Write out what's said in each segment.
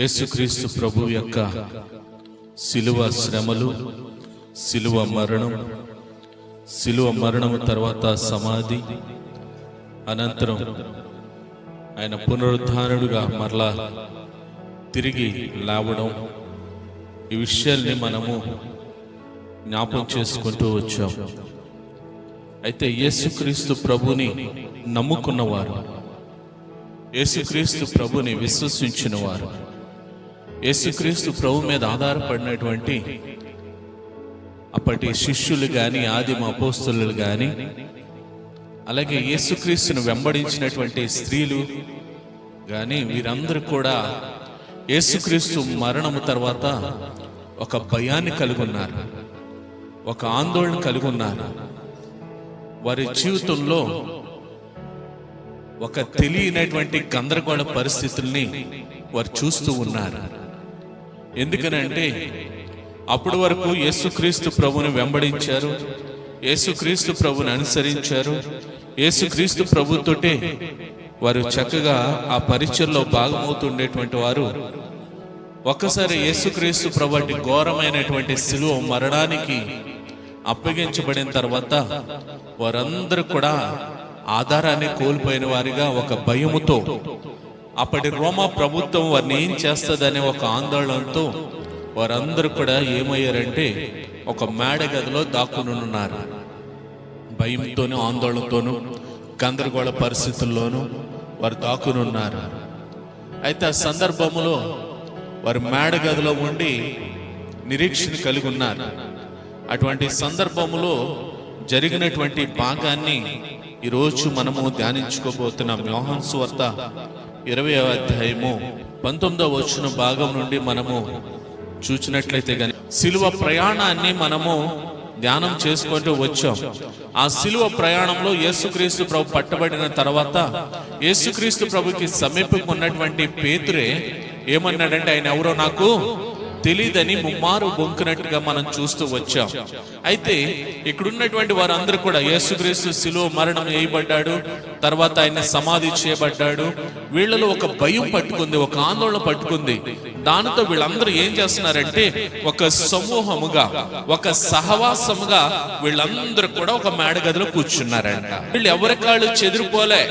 యేసుక్రీస్తు ప్రభు యొక్క శిలువ శ్రమలు, శిలువ మరణం, శిలువ మరణం తర్వాత సమాధి, అనంతరం ఆయన పునరుద్ధానుడుగా మరలా తిరిగి లేవడం, ఈ విషయాల్ని మనము జ్ఞాపకం చేసుకుంటూ వచ్చాం. అయితే యేసుక్రీస్తు ప్రభుని నమ్ముకున్నవారు, యేసుక్రీస్తు ప్రభుని విశ్వసించిన వారు, యేసుక్రీస్తు ప్రభు మీద ఆధారపడినటువంటి అప్పటి శిష్యులు కానీ, ఆదిమ అపోస్తలులు కానీ, అలాగే యేసుక్రీస్తును వెంబడించినటువంటి స్త్రీలు కానీ, వీరందరూ కూడా యేసుక్రీస్తు మరణము తర్వాత ఒక భయాన్ని కలిగి ఉన్నారు, ఒక ఆందోళన కలిగి ఉన్నారు. వారి జీవితంలో ఒక తెలియనటువంటి గందరగోళ పరిస్థితుల్ని వారు చూస్తూ ఉన్నారు. ఎందుకనంటే అప్పటి వరకు యేసుక్రీస్తు ప్రభుని వెంబడించారు, యేసుక్రీస్తు ప్రభుని అనుసరించారు, యేసుక్రీస్తు ప్రభుతోటే వారు చక్కగా ఆ పరిచయంలో భాగమవుతుండేటువంటి వారు. ఒక్కసారి యేసుక్రీస్తు ప్రభు అట్టి ఘోరమైనటువంటి శిలువ మరణానికి అప్పగించబడిన తర్వాత వారందరూ కూడా ఆధారాన్ని కోల్పోయిన వారిగా ఒక భయముతో, అప్పటి రోమా ప్రభుత్వం వారిని ఏం చేస్తుందనే ఒక ఆందోళనతో వారందరూ కూడా ఏమయ్యారంటే ఒక మేడ గదిలో దాక్కునున్నారు. భయంతోనూ, ఆందోళనతోనూ, గందరగోళ పరిస్థితుల్లోనూ వారు దాక్కునున్నారు. అయితే ఆ సందర్భంలో వారు మేడ గదిలో ఉండి నిరీక్షణ కలిగి ఉన్నారు. అటువంటి సందర్భంలో జరిగినటువంటి భాగాన్ని ఈరోజు మనము ధ్యానించుకోబోతున్నాం. యోహాను సువార్త 20వ అధ్యాయము 19వ వచన భాగం నుండి మనము చూసినట్లయితే గనుక శిలువ ప్రయాణాన్ని మనము ధ్యానం చేసుకుంటూ వచ్చాం. ఆ శిలువ ప్రయాణంలో యేసుక్రీస్తు ప్రభు పట్టబడిన తర్వాత యేసుక్రీస్తు ప్రభుకి సమీపం ఉన్నటువంటి పేతురే ఏమన్నాడంటే, ఆయన ఎవరో నాకు తెలీదని ముమ్మారు బొంకునట్టుగా మనం చూస్తూ వచ్చాం. అయితే ఇక్కడున్నటువంటి వారందరూ కూడా యేసుక్రీస్తు శిలువ మరణం వేయబడ్డాడు, తర్వాత ఆయన సమాధి చేయబడ్డాడు. వీళ్ళలో ఒక భయం పట్టుకుంది, ఒక ఆందోళన పట్టుకుంది. దానితో వీళ్ళందరూ ఏం చేస్తున్నారంటే ఒక సమూహముగా, ఒక సహవాసముగా వీళ్ళందరూ కూడా ఒక మేడ గదిలో కూర్చున్నారంట. వీళ్ళు ఎవరి కాళ్ళు చెదిరిపోలే.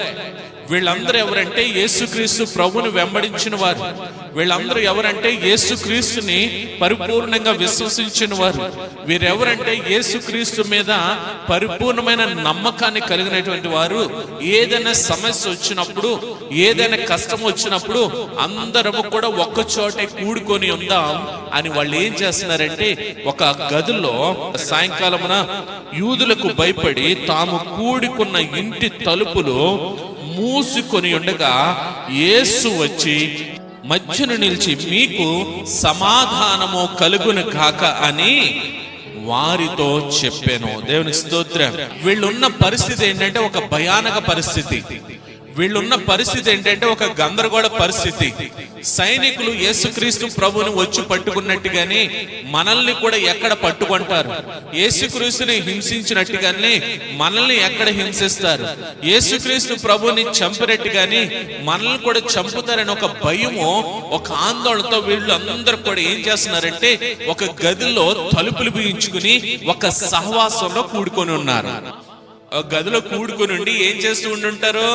వీళ్ళందరూ ఎవరంటే యేసుక్రీస్తు ప్రభుని వెంబడించిన వారు. వీళ్ళందరూ ఎవరంటే యేసుక్రీస్తుని పరిపూర్ణంగా విశ్వసించిన వారు. వీరెవరంటే యేసుక్రీస్తు మీద పరిపూర్ణమైన నమ్మకాన్ని కలిగినటువంటి వారు. ఏదైనా సమస్య వచ్చినప్పుడు, ఏదైనా కష్టం వచ్చినప్పుడు అందరము కూడా ఒక్క చోటే కూడుకొని ఉందాం అని వాళ్ళు ఏం చేస్తున్నారంటే ఒక గదిలో సాయంకాలమున యూదులకు భయపడి తాము కూడుకున్న ఇంటి తలుపులు మూసుకొని ఉండగా యేసు వచ్చి మధ్యను నిలిచి మీకు సమాధానము కలుగును కాక అని వారితో చెప్పాను. దేవుని స్తోత్రం. వీళ్ళున్న పరిస్థితి ఏంటంటే ఒక భయానక పరిస్థితి. వీళ్ళున్న పరిస్థితి ఏంటంటే ఒక గందరగోళ పరిస్థితి. సైనికులు యేసుక్రీస్తు ప్రభుని వచ్చి పట్టుకున్నట్టుగానే మనల్ని కూడా ఎక్కడ పట్టుకుంటారు, యేసుక్రీస్తుని హింసించినట్టుగానే మనల్ని ఎక్కడ హింసిస్తారు, యేసుక్రీస్తు ప్రభుని చంపినట్టుగానే మనల్ని కూడా చంపుతారని ఒక భయము, ఒక ఆందోళనతో వీళ్ళు అందరూ కూడా ఏం చేస్తున్నారంటే ఒక గదిలో తలుపులు బిగించుకుని ఒక సహవాసంలో కూడుకొని ఉన్నారు. ఒక గదిలో కూడుకొని ఉండి ఏం చేస్తూ ఉండుంటారు?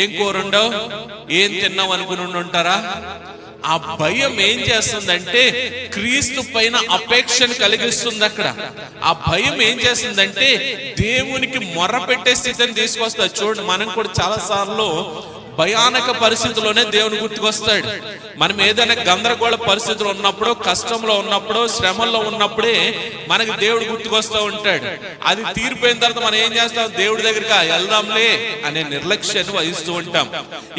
ఏం కూరుండవు, ఏం తిన్నావు అనుకుని ఉంటారా? ఆ భయం ఏం చేస్తుందంటే క్రీస్తు పైన అపేక్షను కలిగిస్తుంది. అక్కడ ఆ భయం ఏం చేస్తుందంటే దేవునికి మొర్ర పెట్టే స్థితిని తీసుకొస్తుంది. చూడండి, మనం కూడా చాలా సార్లు భయానక పరిస్థితుల్లోనే దేవుని గుర్తుకొస్తాడు. మనం ఏదైనా గందరగోళ పరిస్థితులు ఉన్నప్పుడు, కష్టంలో ఉన్నప్పుడు, శ్రమల్లో ఉన్నప్పుడే మనకి దేవుడు గుర్తుకొస్తూ ఉంటాడు. అది తీరిపోయిన తర్వాత మనం ఏం చేస్తాం? దేవుడి దగ్గరికి వెళ్దాంలే అనే నిర్లక్ష్యాన్ని వహిస్తూ ఉంటాం.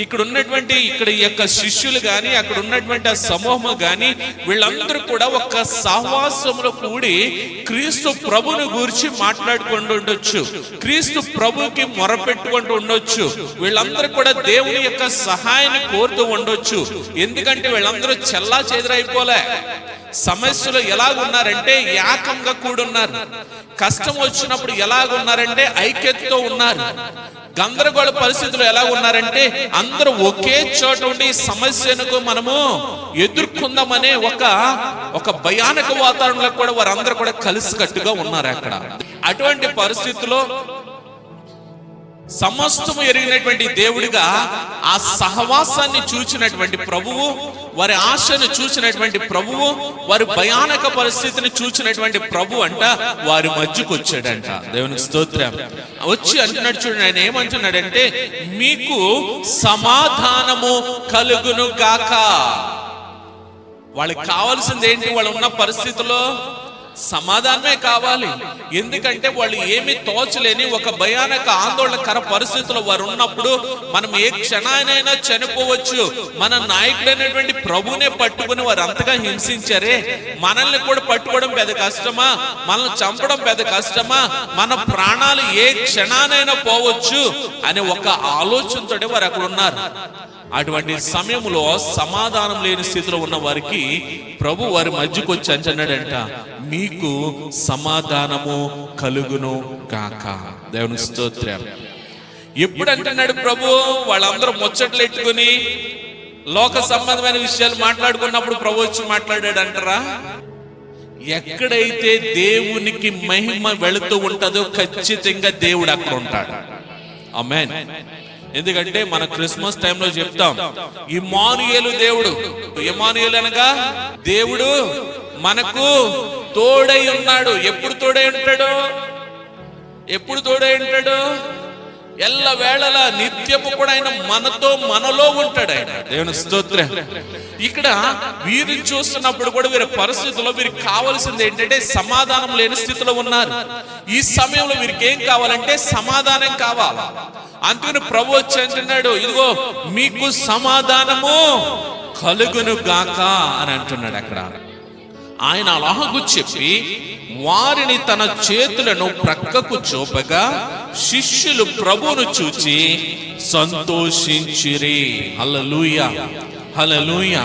ఇక్కడ ఉన్నటువంటి ఈ యొక్క శిష్యులు గాని, అక్కడ ఉన్నటువంటి ఆ సమూహం గాని, వీళ్ళందరూ కూడా ఒక సహవాసంలో కూడి క్రీస్తు ప్రభుని గురించి మాట్లాడుకుంటూ ఉండొచ్చు, క్రీస్తు ప్రభుకి మొరపెట్టుకుంటూ ఉండొచ్చు. వీళ్ళందరూ కూడా దేవుని దేవుని యొక్క సహాయాన్ని కోరుతూ ఉండొచ్చు. ఎందుకంటే వీళ్ళందరూ చెల్లా చెదరైపోలే. సమస్యలు ఎలాగున్నారంటే ఏకంగా కూడున్నారు. కష్టం వచ్చినప్పుడు ఎలాగున్నారంటే ఐక్యతతో ఉన్నారు. గందరగోళ పరిస్థితులు ఎలా ఉన్నారంటే అందరూ ఒకే చోట ఉండి సమస్యను మనము ఎదుర్కొందామనే ఒక భయానక వాతావరణంలో కూడా వారందరూ కూడా కలిసికట్టుగా ఉన్నారు అక్కడ. అటువంటి పరిస్థితుల్లో సమస్తము ఎరిగినటువంటి దేవుడిగా ఆ సహవాసాన్ని చూచినటువంటి ప్రభువు, వారి ఆశను చూచినటువంటి ప్రభువు, వారి భయానక పరిస్థితిని చూచినటువంటి ప్రభు అంట వారి మధ్యకు వచ్చాడంట. దేవునికి స్తోత్రం. వచ్చి అంటున్నాడు, చూడండి ఆయన ఏమంటున్నాడంటే, మీకు సమాధానము కలుగును గాక. వాళ్ళకి కావాల్సింది ఏంటి? వాళ్ళు ఉన్న పరిస్థితుల్లో సమాధానమే కావాలి. ఎందుకంటే వాళ్ళు ఏమి తోచలేని ఒక భయానక ఆందోళనకర పరిస్థితుల్లో వారు ఉన్నప్పుడు మనం ఏ క్షణానైనా చనిపోవచ్చు. మన నాయకుడైనటువంటి ప్రభునే పట్టుకుని వారు అంతగా హింసించారే, మనల్ని కూడా పట్టుకోవడం పెద్ద కష్టమా? మనల్ని చంపడం పెద్ద కష్టమా? మన ప్రాణాలు ఏ క్షణానైనా పోవచ్చు అనే ఒక ఆలోచనతోనే వారు అక్కడ ఉన్నారు. అటువంటి సమయంలో సమాధానం లేని స్థితిలో ఉన్న వారికి ప్రభు వారి మధ్యకు వచ్చి అంటున్నాడంట, మీకు సమాధానము కలుగును గాక. దేవుని స్తోత్రం. ఎప్పుడు అంటున్నాడు ప్రభు? వాళ్ళందరూ ముచ్చట్లు ఎట్టుకుని లోక సంబంధమైన విషయాలు మాట్లాడుకున్నప్పుడు ప్రభు వచ్చి మాట్లాడాడు అంటారా? ఎక్కడైతే దేవునికి మహిమ వెళుతూ ఉంటుందో ఖచ్చితంగా దేవుడు అక్కడ ఉంటాడు. ఆమేన్. ఎందుకంటే మన క్రిస్మస్ టైంలో చెప్తాం, ఇమ్మానుయేలు దేవుడు. ఇమ్మానుయేలు అనగా దేవుడు మనకు తోడై ఉన్నాడు. ఎప్పుడు తోడై ఉంటాడు? ఎప్పుడు తోడై ఉంటాడు? ఎల్ల వేళలా నిత్యము కూడా ఆయన మనలో ఉంటాడు ఆయన. దేవుని స్తోత్రం. ఇక్కడ వీరిని చూస్తున్నప్పుడు కూడా వీరి పరిస్థితుల్లో వీరికి కావాల్సింది ఏంటంటే సమాధానం లేని స్థితిలో ఉన్నారు. ఈ సమయంలో వీరికి ఏం కావాలంటే సమాధానం కావాలి. అందుకని ప్రభు వచ్చి అంటున్నాడు, ఇదిగో మీకు సమాధానము కలుగును గాక అని అంటున్నాడు అక్కడ. ఆయన అలాగూ చెప్పి వారిని తన చేతులను ప్రక్కకు చూపగా శిష్యులు ప్రభువును చూచి సంతోషించిరి. హల్లెలూయా, హల్లెలూయా.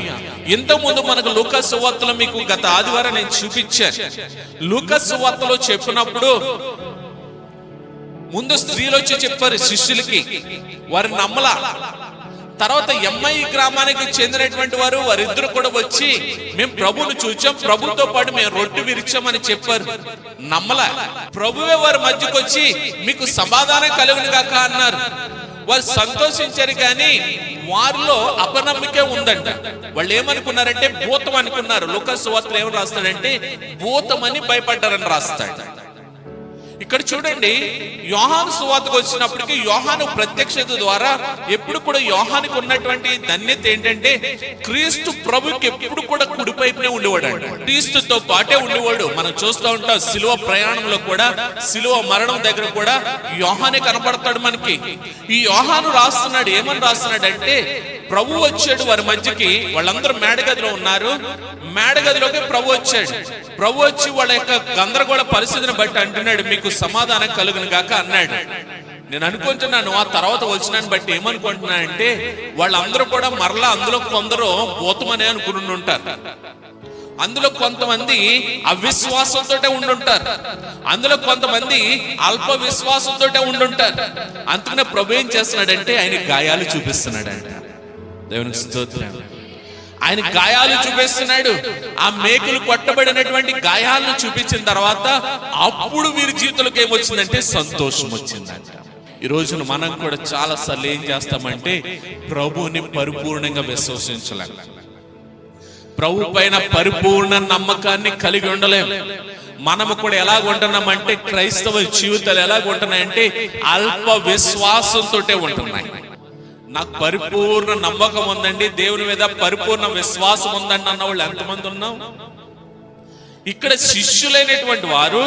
ఇంతకుముందు మనకు లూకాసు సువార్తలో మీకు గత ఆదివారం నేను చూపించాను. లూకాసు సువార్తలో చెప్పినప్పుడు ముందు స్త్రీలు వచ్చి చెప్పారు శిష్యులకి, వారు నమ్మలా. తర్వాత ఎమ్మయి గ్రామానికి చెందినటువంటి వారిద్దరు కూడా వచ్చి మేము ప్రభువును చూచాం, ప్రభుతో పాటు మేము రొట్టె విరిచామని చెప్పారు. నమ్మలా. ప్రభువే వారి మధ్యకు వచ్చి మీకు సమాధానం కలుగును గాక అన్నారు. వారు సంతోషించారు, కానీ వారిలో అపనమ్మికే ఉందంట. వాళ్ళు ఏమనుకున్నారంటే భూతం అనుకున్నారు. లూకాసు సువార్తలో ఏమని రాస్తాడంటే భూతమని భయపడ్డారని రాస్తాడు. ఇక్కడ చూడండి, యోహాను సువార్తకు వచ్చినప్పటికీ యోహాను ప్రత్యక్షత ద్వారా ఎప్పుడు కూడా యోహానుకు ఉన్నటువంటి ధన్యత ఏంటంటే క్రీస్తు ప్రభుకి ఎప్పుడు కూడా కుడిపైపునే ఉండేవాడు అంట. క్రీస్తుతో పాటే ఉండేవాడు. మనం చూస్తూ ఉంటాం సిలువ ప్రయాణంలో కూడా, సిలువ మరణం దగ్గర కూడా యోహానే కనపడతాడు మనకి. ఈ యోహాను రాస్తున్నాడు, ఏమని రాస్తున్నాడంటే ప్రభు వచ్చాడు వారి మధ్యకి. వాళ్ళందరూ మేడగదిలో ఉన్నారు. మేడగదిలోకి ప్రభు వచ్చాడు. ప్రభు వచ్చి వాళ్ళ యొక్క గందరగోళ పరిస్థితిని బట్టి అంటున్నాడు, మీకు సమాధానం కలుగును గాక అన్నాడు. నేను అనుకుంటున్నాను ఆ తర్వాత వచ్చినాన్ని బట్టి ఏమనుకుంటున్నానంటే వాళ్ళందరూ కూడా మరలా అందులో కొందరు భూతమనే అనుకుని ఉంటారు. అందులో కొంతమంది అవిశ్వాసంతో ఉండుంటారు. అందులో కొంతమంది అల్ప విశ్వాసంతో ఉండుంటారు. అందుకనే ప్రభు ఏం చేస్తున్నాడంటే ఆయన గాయాలు చూపిస్తున్నాడంట. దేవునికి స్తోత్రం. ఆయన గాయాలు చూపిస్తున్నాడు. ఆ మేకులు కొట్టబడినటువంటి గాయాలను చూపించిన తర్వాత అప్పుడు వీరి జీవితంలోకి ఏమొచ్చిందంటే సంతోషం వచ్చిందంట. ఈ రోజున మనం కూడా చాలా సార్లు ఏం చేస్తామంటే ప్రభువుని పరిపూర్ణంగా విశ్వసించలేం, ప్రభు పైన పరిపూర్ణ నమ్మకాన్ని కలిగి ఉండలేం. మనము కూడా ఎలాగుంటున్నామంటే క్రైస్తవ జీవితాలు ఎలాగుంటున్నాయంటే అల్ప విశ్వాసంతో ఉంటున్నాయి. నాకు పరిపూర్ణ నమ్మకం ఉందండి, దేవుని మీద పరిపూర్ణ విశ్వాసం ఉందండి అన్న వాళ్ళు ఎంతమంది ఉన్నాం? ఇక్కడ శిష్యులైనటువంటి వారు,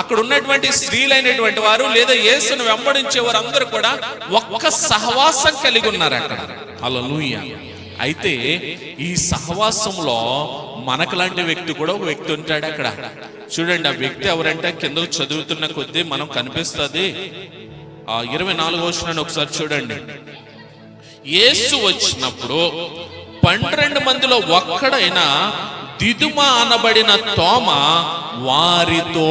అక్కడ ఉన్నటువంటి స్త్రీలైనటువంటి వారు, లేదా యేసును వెంబడించే వారు అందరూ కూడా ఒక్క సహవాసం కలిగి ఉన్నారు అక్కడ. హల్లెలూయా. అయితే ఈ సహవాసంలో మనకు లాంటి వ్యక్తి కూడా ఒక వ్యక్తి ఉంటాడు అక్కడ. చూడండి, ఆ వ్యక్తి ఎవరంటే కింద చదువుతున్న కొద్దీ మనం కనిపిస్తుంది. 24వ వచనాన్ని ఒకసారి చూడండి. యేసు వచ్చినప్పుడు 12 మందిలో ఒక్కడైన దిదుమ అనబడిన తోమ వారితో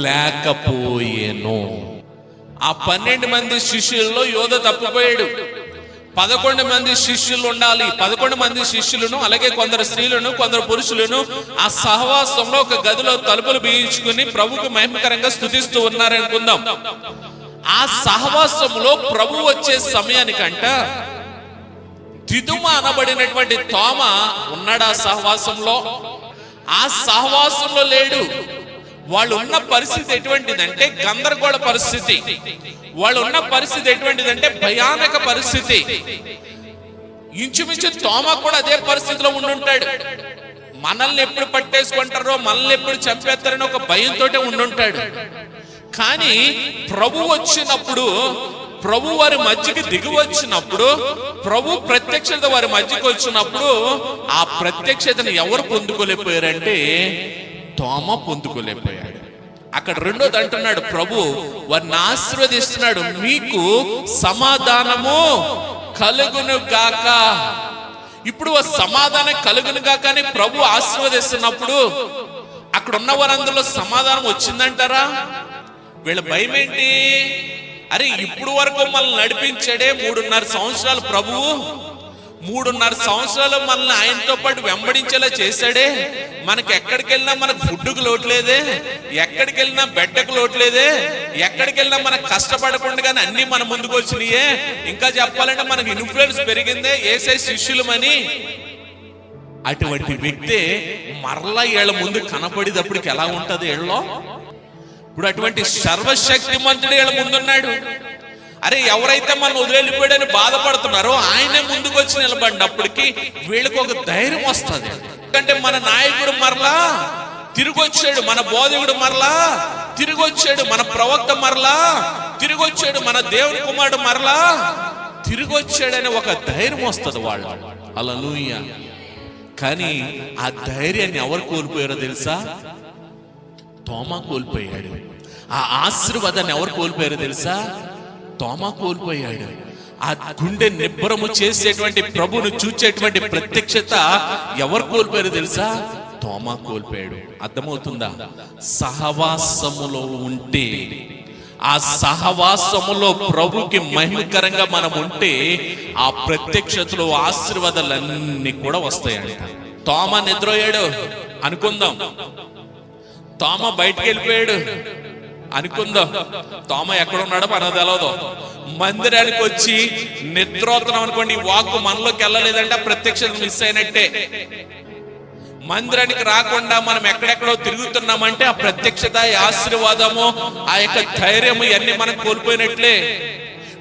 లేకపోయేను. ఆ 12 మంది శిష్యుల్లో యోధ తప్పిపోయాడు. 11 మంది శిష్యులు ఉండాలి. 11 మంది శిష్యులను, అలాగే కొందరు స్త్రీలను, కొందరు పురుషులను ఆ సహవాసంలో ఒక గదిలో తలుపులు బిగించుకుని ప్రభుకు మహిమకరంగా స్తుతిస్తూ ఉన్నారనుకుందాం. ఆ సహవాసంలో ప్రభు వచ్చే సమయానికంట దిదుమ అనబడినటువంటి తోమ ఉన్నాడా సహవాసంలో? ఆ సహవాసంలో లేడు. వాళ్ళు ఉన్న పరిస్థితి ఎటువంటిదంటే గందరగోళ పరిస్థితి. వాళ్ళు ఉన్న పరిస్థితి ఎటువంటిదంటే భయానక పరిస్థితి. ఇంచుమించు తోమ కూడా అదే పరిస్థితిలో ఉండుంటాడు. మనల్ని ఎప్పుడు పట్టేసుకుంటారో, మనల్ని ఎప్పుడు చంపేస్తారని ఒక భయంతో ఉండుంటాడు. కానీ ప్రభు వచ్చినప్పుడు, ప్రభు వారి మధ్యకి దిగి వచ్చినప్పుడు, ప్రభు ప్రత్యక్షత వారి మధ్యకి వచ్చినప్పుడు ఆ ప్రత్యక్షతను ఎవరు పొందుకోలేకపోయారంటే తోమ పొందుకోలేకపోయాడు. అక్కడ రెండోది అంటున్నాడు ప్రభు వారిని ఆశీర్వదిస్తున్నాడు, మీకు సమాధానము కలుగును గాక. ఇప్పుడు సమాధానం కలుగును గాక అని ప్రభు ఆశీర్వదిస్తున్నప్పుడు అక్కడ ఉన్న వారందరిలో సమాధానం వచ్చిందంటారా? వీళ్ళ భయం ఏంటి? అరే ఇప్పుడు వరకు మనల్ని నడిపించాడే 3.5 సంవత్సరాలు ప్రభువు, 3.5 సంవత్సరాలు మనల్ని ఆయనతో పాటు వెంబడించేలా చేశాడే. మనకి ఎక్కడికి వెళ్ళినా మనకు ఫుడ్కు లోట్లేదే, ఎక్కడికి వెళ్ళినా బెడ్డకు లోట్లేదే, ఎక్కడికి వెళ్ళినా మనకు కష్టపడకుండా అన్ని మన ముందుకు వచ్చినాయే. ఇంకా చెప్పాలంటే మనకి ఇన్ఫ్లుయెన్స్ పెరిగిందే యేసయ్య శిష్యులమని. అటువంటి వ్యక్తి మరలా ఏళ్ళ ముందు కనపడేటప్పటికి ఎలా ఉంటది ఏళ్ళలో? ఇప్పుడు అటువంటి సర్వశక్తిమంతుడు వీళ్ళ ముందున్నాడు. అరే ఎవరైతే మనం వదిలేళ్ళిపోయాడని బాధపడుతున్నారో ఆయనే ముందుకు వచ్చి నిలబడినప్పటికీ వీళ్ళకి ఒక ధైర్యం వస్తుంది. ఎందుకంటే మన నాయకుడు మరలా తిరిగి వచ్చాడు, మన బోధకుడు మరలా తిరిగి వచ్చాడు, మన ప్రవక్త మరలా తిరిగి వచ్చాడు, మన దేవుని కుమారుడు మరలా తిరిగి వచ్చాడని ఒక ధైర్యం వస్తుంది వాళ్ళు. హల్లెలూయా. కానీ ఆ ధైర్యాన్ని ఎవరు కోల్పోయారో తెలుసా? తోమ కోల్పోయాడు. ఆ ఆశీర్వాదాన్ని ఎవరు కోల్పోయారో తెలుసా? తోమ కోల్పోయాడు. ఆ గుండె నిబ్బరము చేసేటువంటి ప్రభును చూచేటువంటి ప్రత్యక్షత ఎవరు కోల్పోయారో తెలుసా? తోమ కోల్పోయాడు. అర్థమవుతుందా? సహవాసములో ఉంటే, ఆ సహవాసములో ప్రభుకి మహిమకరంగా మనం ఉంటే ఆ ప్రత్యక్షతలో ఆశీర్వాదాలన్నీ కూడా వస్తాయంట. తోమ నిద్రపోయాడు అనుకుందాం, తోమ బయటికి వెళ్ళిపోయాడు అనుకుందాం, తోమ ఎక్కడున్నాడో మనకు తెలవదు. మందిరానికి వచ్చి నిద్రోతున్నాం అనుకోండి, వాక్కు మనలోకి వెళ్ళలేదంటే ప్రత్యక్షత మిస్ అయినట్టే. మందిరానికి రాకుండా మనం ఎక్కడెక్కడో తిరుగుతున్నామంటే ఆ ప్రత్యక్షత, ఆశీర్వాదము, ఆ యొక్క ధైర్యము ఇవన్నీ మనం కోల్పోయినట్లే.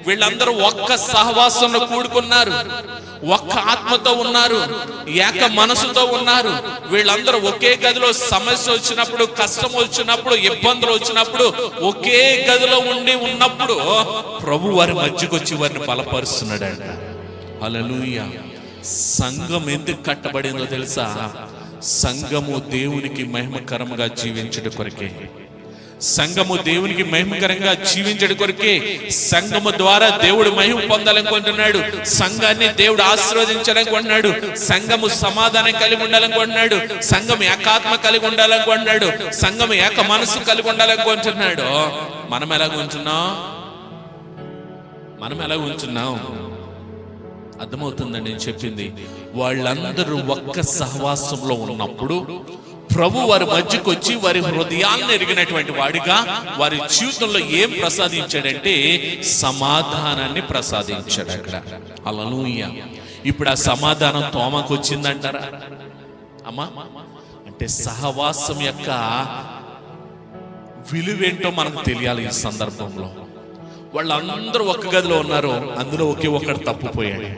వీళ్ళందరూ ఒక్క సహవాసంలో కూడుకున్నారు, ఒక్క ఆత్మతో ఉన్నారు, ఏక మనసుతో ఉన్నారు. వీళ్ళందరూ ఒకే గదిలో సమస్య వచ్చినప్పుడు, కష్టం వచ్చినప్పుడు, ఇబ్బందులు వచ్చినప్పుడు ఒకే గదిలో ఉండి ఉన్నప్పుడు ప్రభు వారి మధ్యకు వచ్చి వారిని బలపరుస్తున్నాడంట. హల్లెలూయా. సంఘం ఎందుకు కట్టబడిందో తెలుసా? సంఘము దేవునికి మహిమకరంగా జీవించడం కొరకే. సంఘము దేవునికి మహిమకరంగా జీవించడం కొరకే. సంఘము ద్వారా దేవుడు మహిమ పొందాలనుకుంటున్నాడు. సంఘాన్ని దేవుడు ఆశీర్వదించాలనుకుంటున్నాడు. సంఘము సమాధానం కలిగి ఉండాలనుకుంటున్నాడు. సంఘం ఏకాత్మ కలిగి ఉండాలనుకుంటున్నాడు. సంఘం ఏక మనసు కలిగి ఉండాలనుకుంటున్నాడు. మనం ఎలా ఉంటున్నాం? అర్థమవుతుందండి నేను చెప్పింది? వాళ్ళందరూ ఒక్క సహవాసంలో ఉన్నప్పుడు ప్రభు వారి మధ్యకు వచ్చి వారి హృదయాన్ని ఎరిగినటువంటి వాడిగా వారి జీవితంలో ఏం ప్రసాదించాడంటే సమాధానాన్ని ప్రసాదించాడు అక్కడ. హల్లెలూయా. ఇప్పుడు ఆ సమాధానం తోమకు వచ్చిందంటారా అమ్మా? అంటే సహవాసం యొక్క విలువేంటో మనకు తెలియాలి. ఈ సందర్భంలో వాళ్ళందరూ ఒక్క గదిలో ఉన్నారు, అందులో ఒకే ఒక్కడు తప్పిపోయాడు.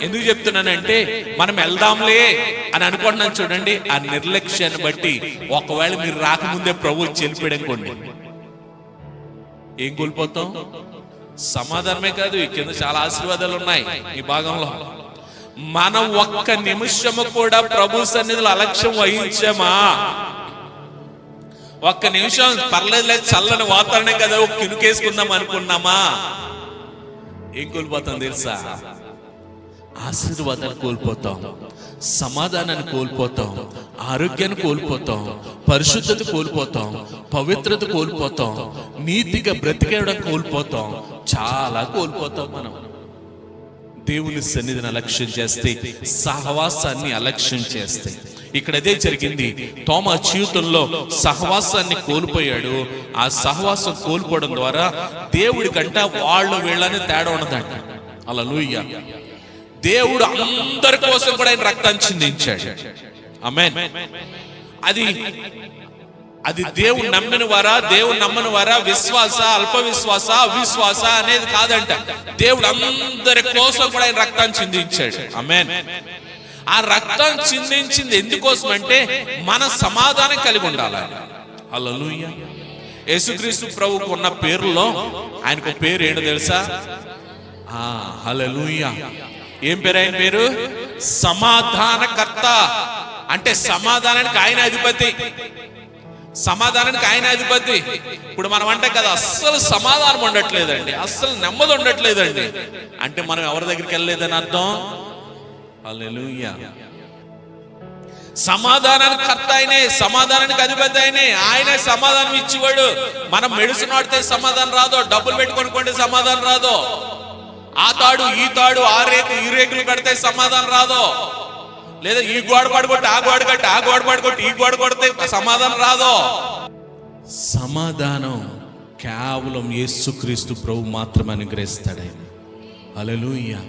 ఎందుకు చెప్తున్నానంటే మనం వెళ్దాంలే అని అనుకుంటున్నాం చూడండి. ఆ నిర్లక్ష్యాన్ని బట్టి ఒకవేళ మీరు రాకముందే ప్రభు చెల్లిపోయాడనుకోండి, ఏం కోల్పోతాం? సమాధానమే కాదు, ఈ కింద చాలా ఆశీర్వాదాలు ఉన్నాయి ఈ భాగంలో. మనం ఒక్క నిమిషము కూడా ప్రభు సన్నిధిలో అలక్ష్యం వహించామా? ఒక్క నిమిషం పర్లేదు, చల్లని వాతావరణం కదా, కినుకేసుకుందాం అనుకున్నామా? ఏం కోల్పోతాం తెలుసా? ఆశీర్వాదాలు కోల్పోతాం, సమాధానాన్ని కోల్పోతాం, ఆరోగ్యాన్ని కోల్పోతాం, పరిశుద్ధత కోల్పోతాం, పవిత్రత కోల్పోతాం, నీతిగా బ్రతికేయడం కోల్పోతాం, చాలా కోల్పోతాం. మనం దేవుని సన్నిధిని అలక్ష్యం చేస్తే, సహవాసాన్ని అలక్ష్యం చేస్తే, ఇక్కడ అదే జరిగింది. తోమా జీవితంలో సహవాసాన్ని కోల్పోయాడు. ఆ సహవాసం కోల్పోవడం ద్వారా దేవుడి కంట వాళ్ళు వీళ్ళని తేడా ఉన్నదంట. హల్లెలూయా. దేవుడు అందరి కోసం కూడా ఆయన రక్తాన్ని చిందించాడు. ఆమేన్. అది దేవుడు నమ్మిన వారా, దేవుడు నమ్మని వారా, విశ్వాస, అల్ప విశ్వాస, అవిశ్వాస అనేది కాదంట. దేవుడు అందరి కోసం కూడా ఆయన రక్తాన్ని చిందించాడు. ఆమేన్. ఆ రక్తం చిందించింది ఎందుకోసం అంటే మన సమాధానం కలిగి ఉండాలి. హల్లెలూయా. యేసుక్రీస్తు ప్రభువుకు ఉన్న పేరులో ఆయనకు పేరు ఏంటో తెలుసా? హల్లెలూయా. ఏం పేరు ఆయన పేరు? సమాధానకర్త. అంటే సమాధానానికి ఆయన అధిపతి, సమాధానానికి ఆయన అధిపతి. ఇప్పుడు మనం అంటే కదా అస్సలు సమాధానం ఉండట్లేదండి, అస్సలు నెమ్మది ఉండట్లేదండి అంటే మనం ఎవరి దగ్గరికి వెళ్ళలేదని అర్థం. హల్లెలూయా. సమాధానానికి కర్త ఆయనే, సమాధానానికి అధిపతి ఆయనే, ఆయనే సమాధానం ఇచ్చేవాడు. మనం మెడిసిన్ వాడితే సమాధానం రాదో, డబ్బులు పెట్టుకొని సమాధానం రాదో, ఆ తాడు ఈ తాడు, ఆ రేకు ఈ రేకులు కడితే సమాధానం రాదో, లేదా ఈ గోడ పడగొట్టి ఆ గోడ కట్టి, ఆ గోడ పడగొట్టి ఈ గోడ కొడితే సమాధానం రాదో. సమాధానం కేవలం యేసుక్రీస్తు ప్రభు మాత్రమే అనుగ్రహిస్తాడు ఆయన. హల్లెలూయా.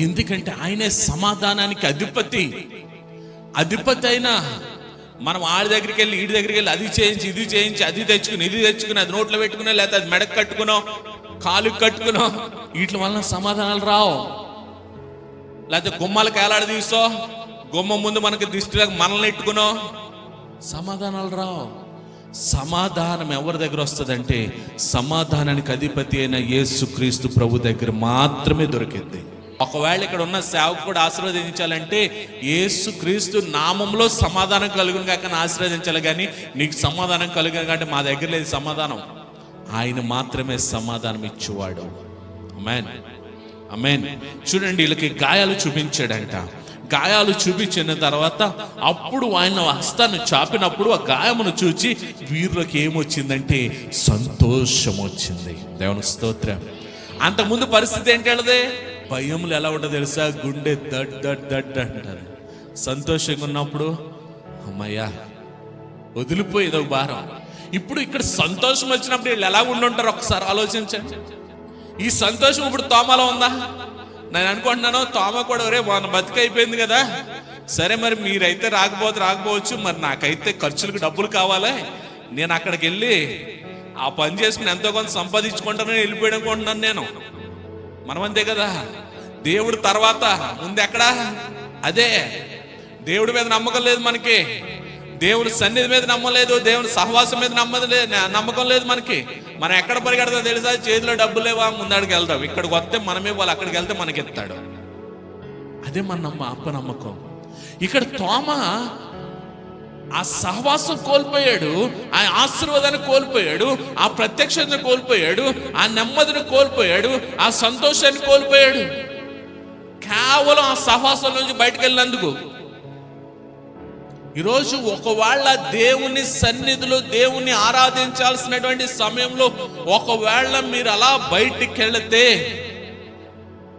ఎందుకంటే ఆయనే సమాధానానికి అధిపతి. అయినా మనం ఆడి దగ్గరికి వెళ్ళి ఈడి దగ్గరికి వెళ్ళి అది చేయించి ఇది చేయించి, అది తెచ్చుకుని ఇది తెచ్చుకుని, అది నోట్లో పెట్టుకున్నా, లేకపోతే అది మెడకు కట్టుకున్నాం, కాలుకి కట్టుకున్నాం, వీటి వలన సమాధానాలు రావు. లేకపోతే గుమ్మాలకు ఏలాడ తీసో, గుమ్మం ముందు మనకి దృష్టిలో మనల్ని ఎట్టుకున్నాం, సమాధానాలు రావు. సమాధానం ఎవరి దగ్గర వస్తుందంటే సమాధానానికి అధిపతి అయిన యేసుక్రీస్తు ప్రభు దగ్గర మాత్రమే దొరికింది. ఒకవేళ ఇక్కడ ఉన్న సేవకు కూడా ఆశీర్వదించాలంటే యేసుక్రీస్తు నామంలో సమాధానం కలుగును కాక ఆశీర్వదించాలి. కానీ నీకు సమాధానం కలుగును కంటే మా దగ్గర లేదు సమాధానం. ఆయన మాత్రమే సమాధానం ఇచ్చేవాడు. ఆమేన్, ఆమేన్. చూడండి, వీళ్ళకి గాయాలు చూపించాడంట. గాయాలు చూపించిన తర్వాత అప్పుడు ఆయన హస్తాన్ని చాపినప్పుడు ఆ గాయమును చూచి వీరులకు ఏమొచ్చిందంటే సంతోషం వచ్చింది. దేవుని స్తోత్రం. అంతకుముందు పరిస్థితి ఏంటంటే భయములు ఎలా ఉంటుందో తెలుసా? గుండె దడ్ దడ్ దడ్ అంటారు. సంతోషంగా ఉన్నప్పుడు అమ్మయ్యా వదిలిపోయేదో భారం. ఇప్పుడు ఇక్కడ సంతోషం వచ్చినప్పుడు వీళ్ళు ఎలా ఉండుంటారు ఒకసారి ఆలోచించండి. ఈ సంతోషం ఇప్పుడు తోమలో ఉందా? నేను అనుకుంటున్నాను తోమ కూడా ఒరే మన బతికైపోయింది కదా, సరే మరి మీరైతే రాకపోవచ్చు, మరి నాకైతే ఖర్చులకు డబ్బులు కావాలి, నేను అక్కడికి వెళ్ళి ఆ పని చేసుకుని ఎంతో కొంత సంపాదించుకుంటానని వెళ్ళిపోయాడుకుంటున్నాను నేను. మనం అంతే కదా. దేవుడు తర్వాత ముందు ఎక్కడా? అదే దేవుడి మీద నమ్మకం లేదు మనకి, దేవుని సన్నిధి మీద నమ్మలేదు, దేవుని సహవాసం మీద నమ్మకం లేదు మనకి. మనం ఎక్కడ పరిగెడతాం తెలుసా? చేతిలో డబ్బులు లేవా, ముందడికి వెళ్తాం. ఇక్కడికి వస్తే మనమే, వాళ్ళు అక్కడికి వెళ్తే మనకి ఎత్తాడు. అదే మన అపనమ్మకం. ఇక్కడ తోమ ఆ సహవాసం కోల్పోయాడు, ఆ ఆశీర్వాదాన్ని కోల్పోయాడు, ఆ ప్రత్యక్షతను కోల్పోయాడు, ఆ నెమ్మదిని కోల్పోయాడు, ఆ సంతోషాన్ని కోల్పోయాడు, కేవలం ఆ సహవాసం నుంచి బయటకు వెళ్ళినందుకు. ఈరోజు ఒకవేళ దేవుని సన్నిధిలో దేవుని ఆరాధించాల్సినటువంటి సమయంలో ఒకవేళ మీరు అలా బయటికి వెళితే,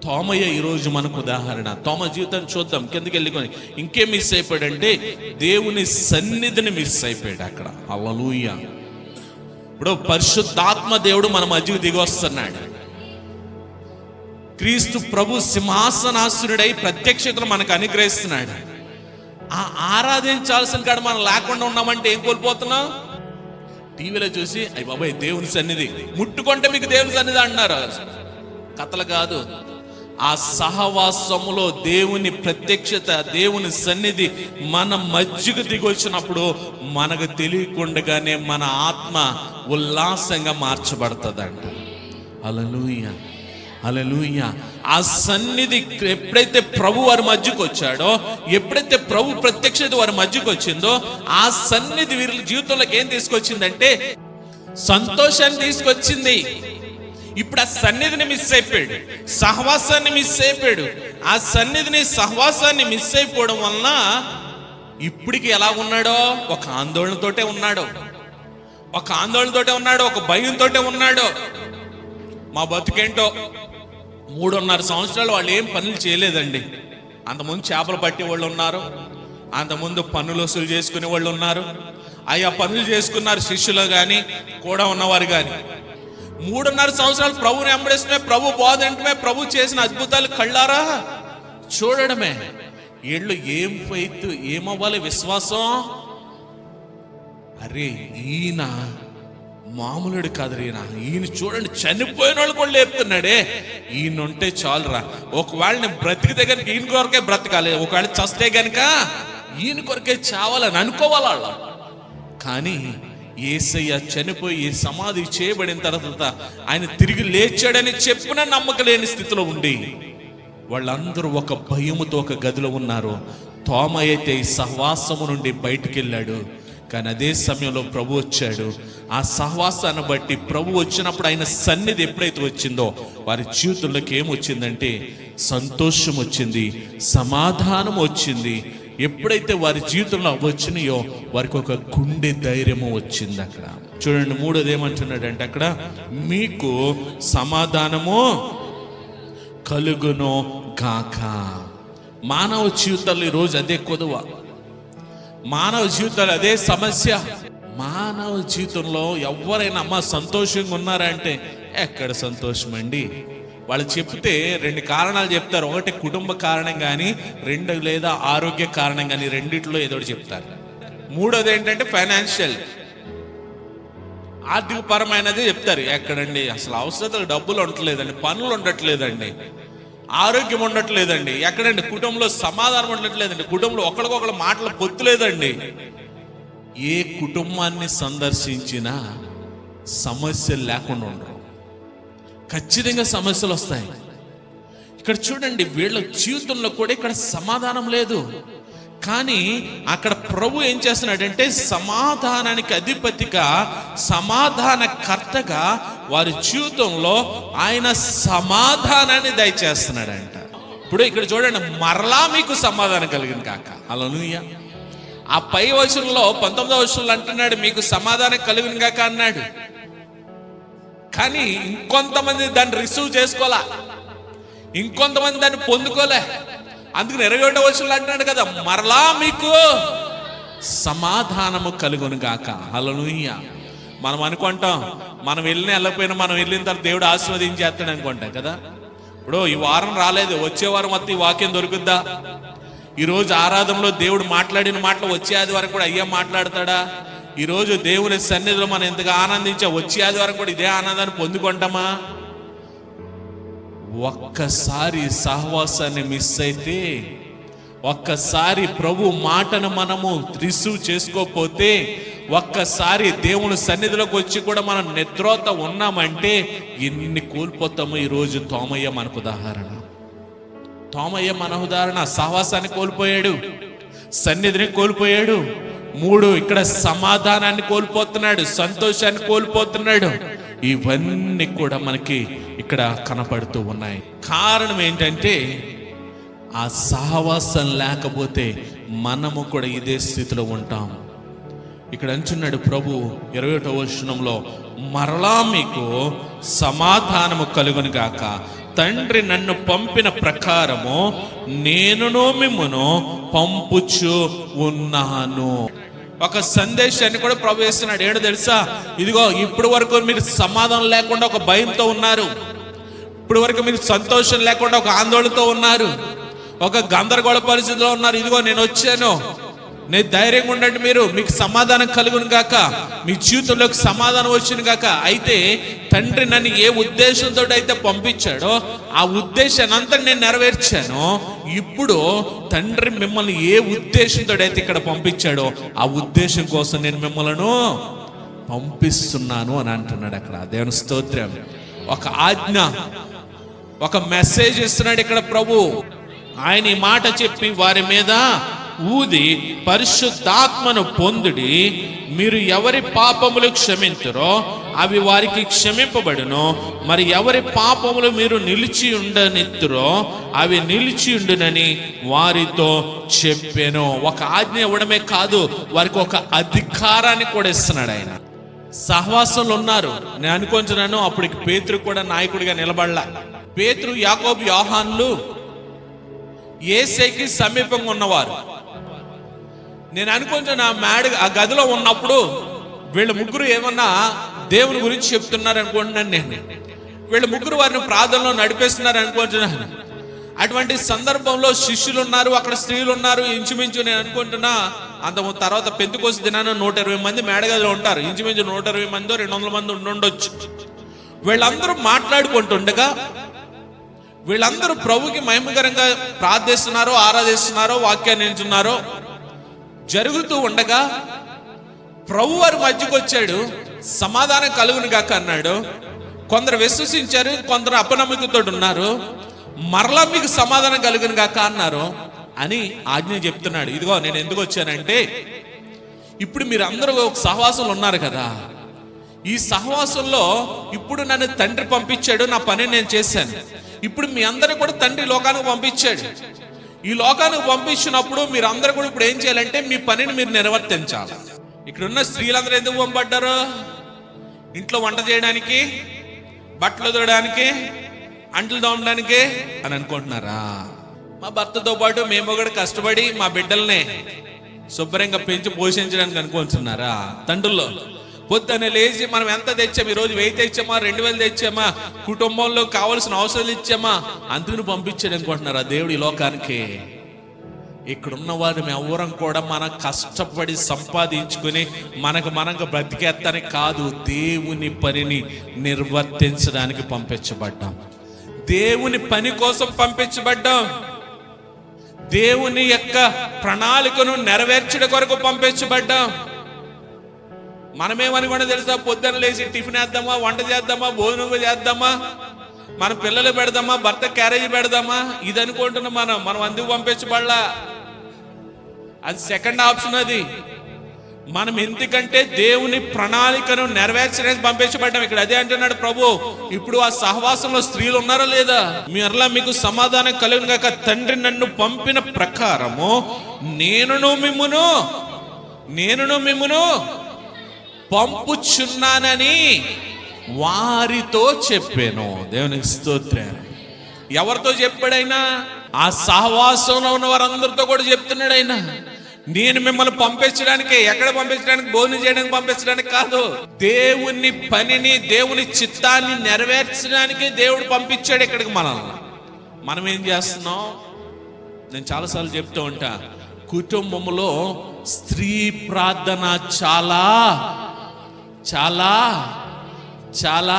తోమయ్య ఈరోజు మనకు ఉదాహరణ. తోమ జీవితం చూద్దాం, కిందకి వెళ్ళుకొని ఇంకేం మిస్ అయిపోయాడంటే దేవుని సన్నిధిని మిస్ అయిపోయాడు అక్కడ. హల్లెలూయా. ఇప్పుడు పరిశుద్ధాత్మ దేవుడు మన మధ్యకు దిగి వస్తున్నాడు. క్రీస్తు ప్రభు సింహాసనాసనుడై ప్రత్యక్షతను మనకు అనుగ్రహిస్తున్నాడు. ఆ ఆరాధించాల్సిన కాడ మనం లేకుండా ఉన్నామంటే ఏం కోల్పోతున్నాం? టీవీలో చూసి అయ్య బాబాయ్ దేవుని సన్నిధి ముట్టుకుంటే మీకు దేవుని సన్నిధి అంటున్నారు. కథలు కాదు. ఆ సహవాసములో దేవుని ప్రత్యక్షత, దేవుని సన్నిధి మన మధ్యకు దిగి వచ్చినప్పుడు మనకు తెలియకుండానే మన ఆత్మ ఉల్లాసంగా మార్చబడుతుందంట. హల్లెలూయా, హల్లెలూయా. ఆ సన్నిధి ఎప్పుడైతే ప్రభు వారి మధ్యకు వచ్చాడో, ఎప్పుడైతే ప్రభు ప్రత్యక్షత వారి మధ్యకు వచ్చిందో, ఆ సన్నిధి వీరి జీవితంలోకి ఏం తీసుకొచ్చిందంటే సంతోషాన్ని తీసుకొచ్చింది. ఇప్పుడు ఆ సన్నిధిని మిస్ అయిపోయాడు, సహవాసాన్ని మిస్ అయిపోయాడు. ఆ సన్నిధిని సహవాసాన్ని మిస్ అయిపోవడం వలన ఇప్పటికి ఎలా ఉన్నాడో ఒక ఆందోళనతోటే ఉన్నాడు, ఒక భయంతో ఉన్నాడు. మా బతుకేంటో 3.5 సంవత్సరాలు వాళ్ళు ఏం పనులు చేయలేదండి. అంతకుముందు చేపలు పట్టే వాళ్ళు ఉన్నారు, అంతకుముందు పన్నులు వసూలు చేసుకునే వాళ్ళు ఉన్నారు. ఆయా పనులు చేసుకున్నారు శిష్యులు కానీ కూడా ఉన్నవారు కానీ. 3.5 సంవత్సరాలు ప్రభుని వెంబడిస్తమే, ప్రభు బోధ వింటమే, ప్రభు చేసిన అద్భుతాలు కళ్ళారా చూడడమే. వీళ్ళు ఏం ఫెయిత్, ఏమవ్వాలి విశ్వాసం. అరే ఈయన మామూలుడు కాదు, ఈయన చూడండి చనిపోయిన వాళ్ళు కూడా లేపుతున్నాడే, ఈయన ఉంటే చాలురా. ఒకవేళ నేను బ్రతికితే కనుక ఈయన కొరకే బ్రతకాలి, ఒకవేళ చస్తే కనుక ఈయన కొరకే చావాలని అనుకోవాలి వాళ్ళు. కానీ యేసయ్య చనిపోయి సమాధి చేయబడిన తర్వాత ఆయన తిరిగి లేచాడని చెప్పిన నమ్మకం లేని స్థితిలో ఉండి వాళ్ళందరూ ఒక భయముతో ఒక గదిలో ఉన్నారు. తోమ అయితే ఈ సహవాసము నుండి బయటికి వెళ్ళాడు. కానీ అదే సమయంలో ప్రభు వచ్చాడు. ఆ సహవాసాన్ని బట్టి ప్రభు వచ్చినప్పుడు ఆయన సన్నిధి ఎప్పుడైతే వచ్చిందో వారి జీవితంలోకి ఏమొచ్చిందంటే సంతోషం వచ్చింది, సమాధానం వచ్చింది. ఎప్పుడైతే వారి జీవితంలో వచ్చినాయో వారికి ఒక గుండె ధైర్యము వచ్చింది. అక్కడ చూడండి 3వది ఏమంటున్నాడంటే అక్కడ మీకు సమాధానము కలుగును గాక. మానవ జీవితాల్లో ఈరోజు అదే కొదువ, మానవ జీవితాలు అదే సమస్య. మానవ జీవితంలో ఎవరైనా అమ్మ సంతోషంగా ఉన్నారంటే ఎక్కడ సంతోషం అండి. వాళ్ళు చెప్తే 2 కారణాలు చెప్తారు. ఒకటి కుటుంబ కారణం కానీ, 2 లేదా ఆరోగ్య కారణం కానీ, రెండిట్లో ఏదో చెప్తారు. 3వది ఏంటంటే ఫైనాన్షియల్, ఆర్థిక పరమైనది చెప్తారు. ఎక్కడండి అసలు అవసరతలు డబ్బులు ఉండట్లేదండి, పనులు ఉండట్లేదండి, ఆరోగ్యం ఉండట్లేదండి, ఎక్కడండి కుటుంబంలో సమాధానం ఉండట్లేదండి, కుటుంబంలో ఒకరికొకరు మాటలు పొత్తులేదండి. ఏ కుటుంబాన్ని సందర్శించినా సమస్యలు లేకుండా ఉండరు, ఖచ్చితంగా సమస్యలు వస్తాయి. ఇక్కడ చూడండి వీళ్ళ జీవితంలో కూడా ఇక్కడ సమాధానం లేదు. కానీ అక్కడ ప్రభు ఏం చేస్తున్నాడంటే సమాధానానికి అధిపతిగా, సమాధానకర్తగా వారి జీవితంలో ఆయన సమాధానాన్ని దయచేస్తున్నాడంట. ఇప్పుడు ఇక్కడ చూడండి మరలా మీకు సమాధానం కలిగింది కాక. హల్లెలూయా. ఆ పై వచనంలో 19వ వచనంలో అంటున్నాడు మీకు సమాధానం కలిగిన కాక అన్నాడు. కానీ ఇంకొంతమంది దాన్ని రిసీవ్ చేసుకోలే, ఇంకొంతమంది దాన్ని పొందుకోలే. అందుకని 21వ వచనంలో అంటున్నాడు కదా మరలా మీకు సమాధానము కలుగును గాక. హల్లెలూయా. మనం అనుకుంటాం మనం వెళ్ళకపోయినా మనం వెళ్ళిన తర్వాత దేవుడు ఆశీర్వదించేస్తాడు అనుకుంటాం కదా. ఇప్పుడు ఈ వారం రాలేదు, వచ్చే వారం మొత్తం ఈ వాక్యం దొరుకుద్దా? ఈరోజు ఆరాధనలో దేవుడు మాట్లాడిన మాటలు వచ్చే ఆదివారం కూడా అయ్యా మాట్లాడతాడా? ఈరోజు దేవుని సన్నిధిలో మనం ఎంతగా ఆనందించా, వచ్చే ఆదివారం కూడా ఇదే ఆనందాన్ని పొందుకుంటామా? ఒక్కసారి సహవాసాన్ని మిస్ అయితే, ఒక్కసారి ప్రభు మాటను మనము రిసీవ్ చేసుకోకపోతే, ఒక్కసారి దేవుని సన్నిధిలోకి వచ్చి కూడా మనం నిద్రోత ఉన్నామంటే ఎన్ని కోల్పోతామో. ఈరోజు తోమయ్య మనకు ఉదాహరణ. తోమయ్య మన ఉదాహరణ. సహవాసాన్ని కోల్పోయాడు, సన్నిధిని కోల్పోయాడు. 3 ఇక్కడ సమాధానాన్ని కోల్పోతున్నాడు, సంతోషాన్ని కోల్పోతున్నాడు. ఇవన్నీ కూడా మనకి ఇక్కడ కనపడుతూ ఉన్నాయి. కారణం ఏంటంటే ఆ సహవాసం లేకపోతే మనము కూడా ఇదే స్థితిలో ఉంటాం. ఇక్కడ అంటున్నాడు ప్రభు 21వ వచనంలో మరలా మీకు సమాధానము కలుగును గాక. తండ్రి నన్ను పంపిన ప్రకారము నేనును మిమ్మును పంపుచు ఉన్నాను. ఒక సందేశాన్ని కూడా ప్రభు వేస్తున్నాడు. ఏడు తెలుసా, ఇదిగో ఇప్పుడు వరకు మీరు సమాధానం లేకుండా ఒక భయంతో ఉన్నారు, ఇప్పుడు వరకు మీరు సంతోషం లేకుండా ఒక ఆందోళనతో ఉన్నారు, ఒక గందరగోళ పరిస్థితిలో ఉన్నారు. ఇదిగో నేను వచ్చాను, నేను ధైర్యంగా ఉండండి, మీకు సమాధానం కలుగును గాక, మీ జీవితంలోకి సమాధానం వచ్చిన గాక. అయితే తండ్రి నన్ను ఏ ఉద్దేశంతో అయితే పంపించాడో ఆ ఉద్దేశాన్ని అంతా నేను నెరవేర్చాను. ఇప్పుడు తండ్రి మిమ్మల్ని ఏ ఉద్దేశంతో అయితే ఇక్కడ పంపించాడో ఆ ఉద్దేశం కోసం నేను మిమ్మల్ని పంపిస్తున్నాను అని అంటున్నాడు అక్కడ. దేవుని స్తోత్రం. ఒక ఆజ్ఞ, ఒక మెసేజ్ ఇస్తున్నాడు ఇక్కడ ప్రభు. ఆయన ఈ మాట చెప్పి వారి మీద ఊది పరిశుద్ధాత్మను పొందుడి. మీరు ఎవరి పాపములు క్షమింతురో అవి వారికి క్షమింపబడును. మరి ఎవరి పాపములు మీరు నిలిచి ఉండనిత్తురో అవి నిలిచి ఉండునని వారితో చెప్పాను. ఒక ఆజ్ఞ ఇవ్వడమే కాదు, వారికి ఒక అధికారాన్ని కూడా ఇస్తున్నాడు ఆయన. సహవాసంలో ఉన్నారు. నేను అనుకుంటున్నాను అప్పటికి పేతురు కూడా నాయకుడిగా నిలబడలా. పేతురు, యాకోబు, యోహానులు యేసయ్యకి సమీపంగా ఉన్నవారు. నేను అనుకుంటున్నా ఆ గదిలో ఉన్నప్పుడు వీళ్ళ ముగ్గురు ఏమన్నా దేవుని గురించి చెప్తున్నారు అనుకుంటున్నాను. నేను వీళ్ళ ముగ్గురు వారిని ప్రార్థనలో నడిపేస్తున్నారు అనుకుంటున్నాను. అటువంటి సందర్భంలో శిష్యులు ఉన్నారు, అక్కడ స్త్రీలు ఉన్నారు. ఇంచుమించు నేను అనుకుంటున్నా అంత తర్వాత పెంతెకోస్తు దినాన 120 మంది మేడగదిలో ఉంటారు. ఇంచుమించు 120 మందో 200 మంది ఉండొచ్చు. వీళ్ళందరూ మాట్లాడుకుంటుండగా వీళ్ళందరూ ప్రభుకి మహిమకరంగా ప్రార్థిస్తున్నారో ఆరాధిస్తున్నారో వాక్యాన్ని వింటున్నారో జరుగుతూ ఉండగా ప్రభు వారి మధ్యకు వచ్చాడు. సమాధానం కలుగును గాక అన్నాడు. కొందరు విశ్వసించారు, కొందరు అపనమ్మకతో ఉన్నారు. మరలా మీకు సమాధానం కలుగును గాక అన్నారు అని ఆజ్ఞ చెప్తున్నాడు. ఇదిగో నేను ఎందుకు వచ్చానంటే, ఇప్పుడు మీరు అందరూ ఒక సహవాసంలో ఉన్నారు కదా. ఈ సహవాసంలో ఇప్పుడు నన్ను తండ్రి పంపించాడు, నా పని నేను చేశాను. ఇప్పుడు మీ అందరూ కూడా తండ్రి లోకానికి పంపించాడు. ఈ లోకానికి పంపించినప్పుడు మీరు అందరూ కూడా ఇప్పుడు ఏం చేయాలంటే మీ పనిని మీరు నిర్వర్తించాలి. ఇక్కడున్న స్త్రీలందరూ ఎందుకు పంపడ్డారు? ఇంట్లో వంట చేయడానికి, బట్టలు ఉతకడానికి, అంట్లు తోమడానికి అని అనుకుంటున్నారా? మా భర్తతో పాటు మేము కూడా కష్టపడి మా బిడ్డల్ని శుభ్రంగా పెంచి పోషించడానికి అనుకుంటున్నారా? తండ్రుల్లో పొద్దున్నే లేచి మనం ఎంత తెచ్చాము, ఈరోజు 1000 తెచ్చామా, 2000 తెచ్చామా, కుటుంబంలో కావాల్సిన అవసరాలు ఇచ్చామా, అందుకుని పంపించాడు అనుకుంటున్నారా దేవుడు ఈ లోకానికి? ఇక్కడున్న వారిని ఎవరం కూడా మనం కష్టపడి సంపాదించుకుని మనకు బ్రతికేస్తానికి కాదు, దేవుని పనిని నిర్వర్తించడానికి పంపించబడ్డాం. దేవుని పని కోసం పంపించబడ్డాం. దేవుని యొక్క ప్రణాళికను నెరవేర్చడం కొరకు పంపించబడ్డాం. మనమేమని కూడా తెలుసా? పొద్దున్న లేచి టిఫిన్ వేద్దామా, వంట చేద్దామా, భోజనం చేద్దామా, మన పిల్లలు పెడదామా, భర్త క్యారేజీ పెడదామా, ఇది అనుకుంటున్నాం. మనం అందుకు పంపించబడలా. అది సెకండ్ ఆప్షన్. అది మనం ఎందుకంటే దేవుని ప్రణాళికను నెరవేర్చడానికి పంపించబడ్డాం. ఇక్కడ అదే అంటున్నాడు ప్రభు. ఇప్పుడు ఆ సహవాసంలో స్త్రీలు ఉన్నారా లేదా? మీరలా మీకు సమాధానం కలుగును గాక. తండ్రి నన్ను పంపిన ప్రకారము నేనును మిమ్మును పంపుచున్నానని వారితో చెప్పాను. దేవునికి స్తోత్రం. ఎవరితో చెప్పాడైనా? ఆ సహవాసంలో ఉన్న వారందరితో కూడా చెప్తున్నాడు ఆయన. నేను మిమ్మల్ని పంపించడానికి, ఎక్కడ పంపించడానికి? భోజనం చేయడానికి పంపించడానికి కాదు. దేవుని పనిని, దేవుని చిత్తాన్ని నెరవేర్చడానికి దేవుడు పంపించాడు ఇక్కడికి మనల్ని. మనం ఏం చేస్తున్నాం? నేను చాలాసార్లు చెప్తూ ఉంటా, కుటుంబంలో స్త్రీ ప్రార్థన చాలా చాలా చాలా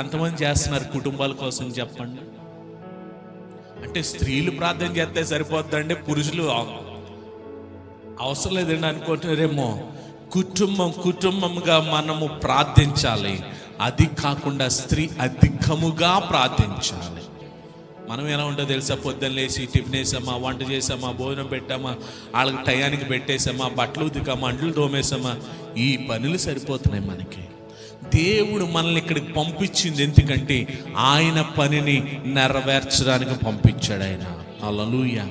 ఎంతమంది చేస్తున్నారు కుటుంబాల కోసం చెప్పండి. అంటే స్త్రీలు ప్రార్థన చేస్తే సరిపోద్దండి, పురుషులు అవసరం లేదండి అనుకుంటున్నారేమో. కుటుంబంగా మనము ప్రార్థించాలి. అది కాకుండా స్త్రీ అధికముగా ప్రార్థించాలి. మనం ఎలా ఉంటుందో తెలుసా? పొద్దున్న లేచి టిఫిన్ వేసామా, వంట చేసామా, భోజనం పెట్టామా, వాళ్ళకి టయానికి పెట్టేసామా, బట్టలు ఉతికామా, అంట్లు తోమేసామా, ఈ పనులు సరిపోతున్నాయి మనకి. దేవుడు మనల్ని ఇక్కడికి పంపించింది ఎందుకంటే ఆయన పనిని నెరవేర్చడానికి పంపించాడు ఆయన. హల్లెలూయా.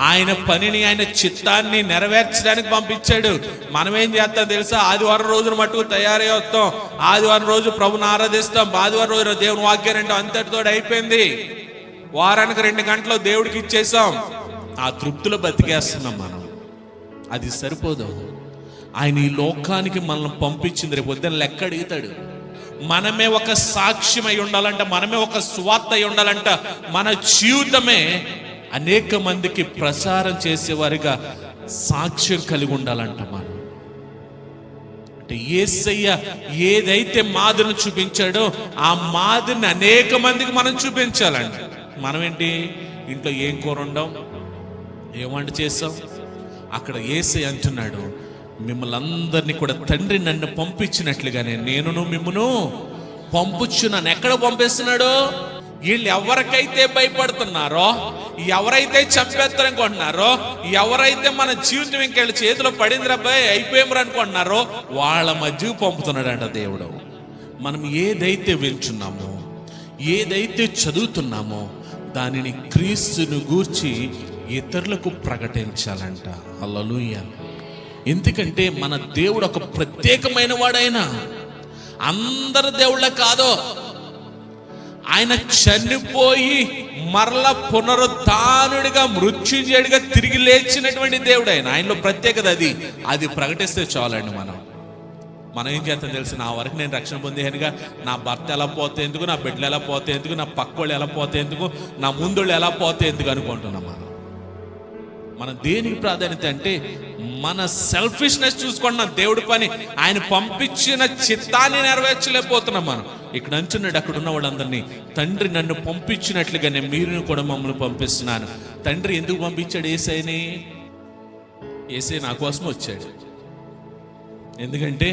ఆయన పనిని, ఆయన చిత్తాన్ని నెరవేర్చడానికి పంపించాడు. మనం ఏం చేస్తాం తెలుసా? ఆదివారం రోజున మట్టుకు తయారై వస్తాం, ఆదివారం రోజు ప్రభుని ఆరాధిస్తాం, ఆదివారం రోజు దేవుని వాక్యం అంటే అంతటితో అయిపోయింది. వారానికి 2 గంటలు దేవుడికి ఇచ్చేసాం, ఆ తృప్తిలో బతికేస్తున్నాం మనం. అది సరిపోదు. ఆయన ఈ లోకానికి మనల్ని పంపించింది. రేపు పొద్దున్న లెక్క అడుగుతాడు. మనమే ఒక సాక్ష్యం అయి ఉండాలంట, మనమే ఒక సువార్త అయి ఉండాలంట. మన జీవితమే అనేక మందికి ప్రచారం చేసేవారిగా సాక్ష్యం కలిగి ఉండాలంట. మనం అంటే యేసయ్య ఏదైతే మాదిరిని చూపించాడో ఆ మాదిరిని అనేక మందికి మనం చూపించాలంట. మనం ఏంటి? ఇంట్లో ఏం కూర ఉండం, ఏం వంట చేస్తాం? అక్కడ యేసయ్య అంటున్నాడు, మిమ్మల్ని అందరినీ కూడా తండ్రి నన్ను పంపించినట్లుగానే నేనును మిమ్మును పంపుచున్నాను. ఎక్కడ పంపిస్తున్నాడు? వీళ్ళు ఎవరికైతే భయపడుతున్నారో, ఎవరైతే చంపేస్తారనుకుంటున్నారో, ఎవరైతే మన జీవితం ఇంకెళ్ళి చేతిలో పడింది రబ్బాయి అయిపోయామరు అనుకుంటున్నారో వాళ్ళ మధ్యకు పంపుతున్నాడంట దేవుడు. మనం ఏదైతే వింటున్నామో, ఏదైతే చదువుతున్నామో దానిని క్రీస్తును గూర్చి ఇతరులకు ప్రకటించాలంట. హల్లెలూయా. ఎందుకంటే మన దేవుడు ఒక ప్రత్యేకమైన వాడైనా, అందరు దేవుళ్ళ కాదు. ఆయన చనిపోయి మరల పునరుద్ధానుడిగా మృత్యుంజయుడిగా తిరిగి లేచినటువంటి దేవుడు ఆయన. ఆయనలో ప్రత్యేకత అది ప్రకటిస్తే చాలండి. మనం ఏం చేస్తాం తెలుసు, నా వరకు నేను రక్షణ పొందేనుగా, నా భర్త ఎలా పోతే ఎందుకు, నా బిడ్డలు ఎలా పోతే ఎందుకు, నా పక్కోళ్ళు ఎలా పోతే ఎందుకు, నా ముందుళ్ళు ఎలా పోతే ఎందుకు అనుకుంటున్నాం. మనం దేనికి ప్రాధాన్యత అంటే మన సెల్ఫిష్నెస్ చూసుకుంటున్నాం. దేవుడి పని, ఆయన పంపించిన చిత్తాన్ని నెరవేర్చలేకపోతున్నాం. మనం ఇక్కడ అంటున్నాడు, అక్కడ ఉన్న వాళ్ళందరినీ, తండ్రి నన్ను పంపించినట్లుగానే మీరు కూడా మమ్మల్ని పంపిస్తున్నాను. తండ్రి ఎందుకు పంపించాడు యేసయ్యని? యేసయ్య నా కోసం వచ్చాడు. ఎందుకంటే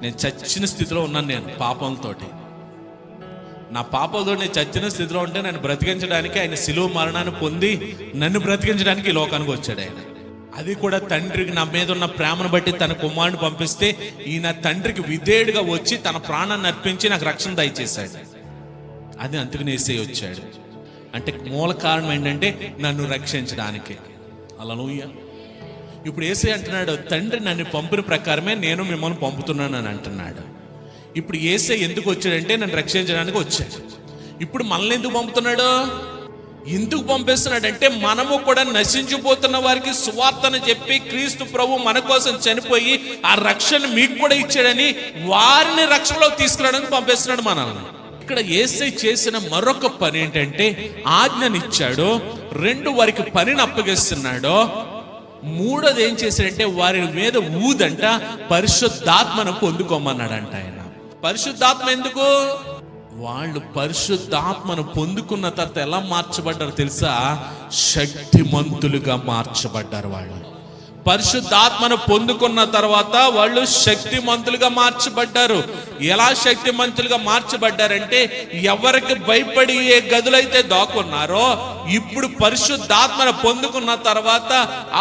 నేను చచ్చిన స్థితిలో ఉన్నాను. నేను పాపంతోటి, నా పాపంతో నేను చచ్చిన స్థితిలో ఉంటే నన్ను బ్రతికించడానికి ఆయన శిలువ మరణాన్ని పొంది నన్ను బ్రతికించడానికి ఈ లోకానికి వచ్చాడు ఆయన. అది కూడా తండ్రికి నా మీద ఉన్న ప్రేమను బట్టి తన కుమారుని పంపిస్తే ఈయన తండ్రికి విధేయుడిగా వచ్చి తన ప్రాణాన్ని అర్పించి నాకు రక్షణ దయచేశాడు. అది అందుకని యేసయ్య వచ్చాడు. అంటే మూల కారణం ఏంటంటే నన్ను రక్షించడానికి. హల్లెలూయా. ఇప్పుడు యేసయ్య అంటున్నాడు, తండ్రి నన్ను పంపిన ప్రకారమే నేను మిమ్మల్ని పంపుతున్నాను అని అంటున్నాడు. ఇప్పుడు యేసయ్య ఎందుకు వచ్చాడంటే నన్ను రక్షించడానికి వచ్చాడు. ఇప్పుడు మనల్ని ఎందుకు పంపుతున్నాడు? ఎందుకు పంపిస్తున్నాడంటే మనము కూడా నశించిపోతున్న వారికి సువార్తను చెప్పి క్రీస్తు ప్రభు మన కోసం చనిపోయి ఆ రక్షణ మీకు కూడా ఇచ్చాడని వారిని రక్షణలోకి తీసుకురావడానికి పంపిస్తున్నాడు మనల్ని. ఇక్కడ యేసయ్య చేసిన మరొక పని ఏంటంటే ఆజ్ఞనిచ్చాడు. 2 వారికి పనిని అప్పగిస్తున్నాడు. 3వది ఏం చేశాడంటే వారి మీద ఊదంట పరిశుద్ధాత్మను పొందుకోమన్నాడంట ఆయన. పరిశుద్ధాత్మ ఎందుకు? వాళ్ళు పరిశుద్ధాత్మను పొందుకున్న తర్వాత ఎలా మార్చబడ్డారు తెలుసా? శక్తిమంతులుగా మార్చబడ్డారు. వాళ్ళు పరిశుద్ధాత్మను పొందుకున్న తర్వాత వాళ్ళు శక్తిమంతులుగా మార్చబడ్డారు. ఎలా శక్తిమంతులుగా మార్చబడ్డారంటే ఎవరికి భయపడి ఏ గదులైతే దాక్కున్నారో ఇప్పుడు పరిశుద్ధాత్మను పొందుకున్న తర్వాత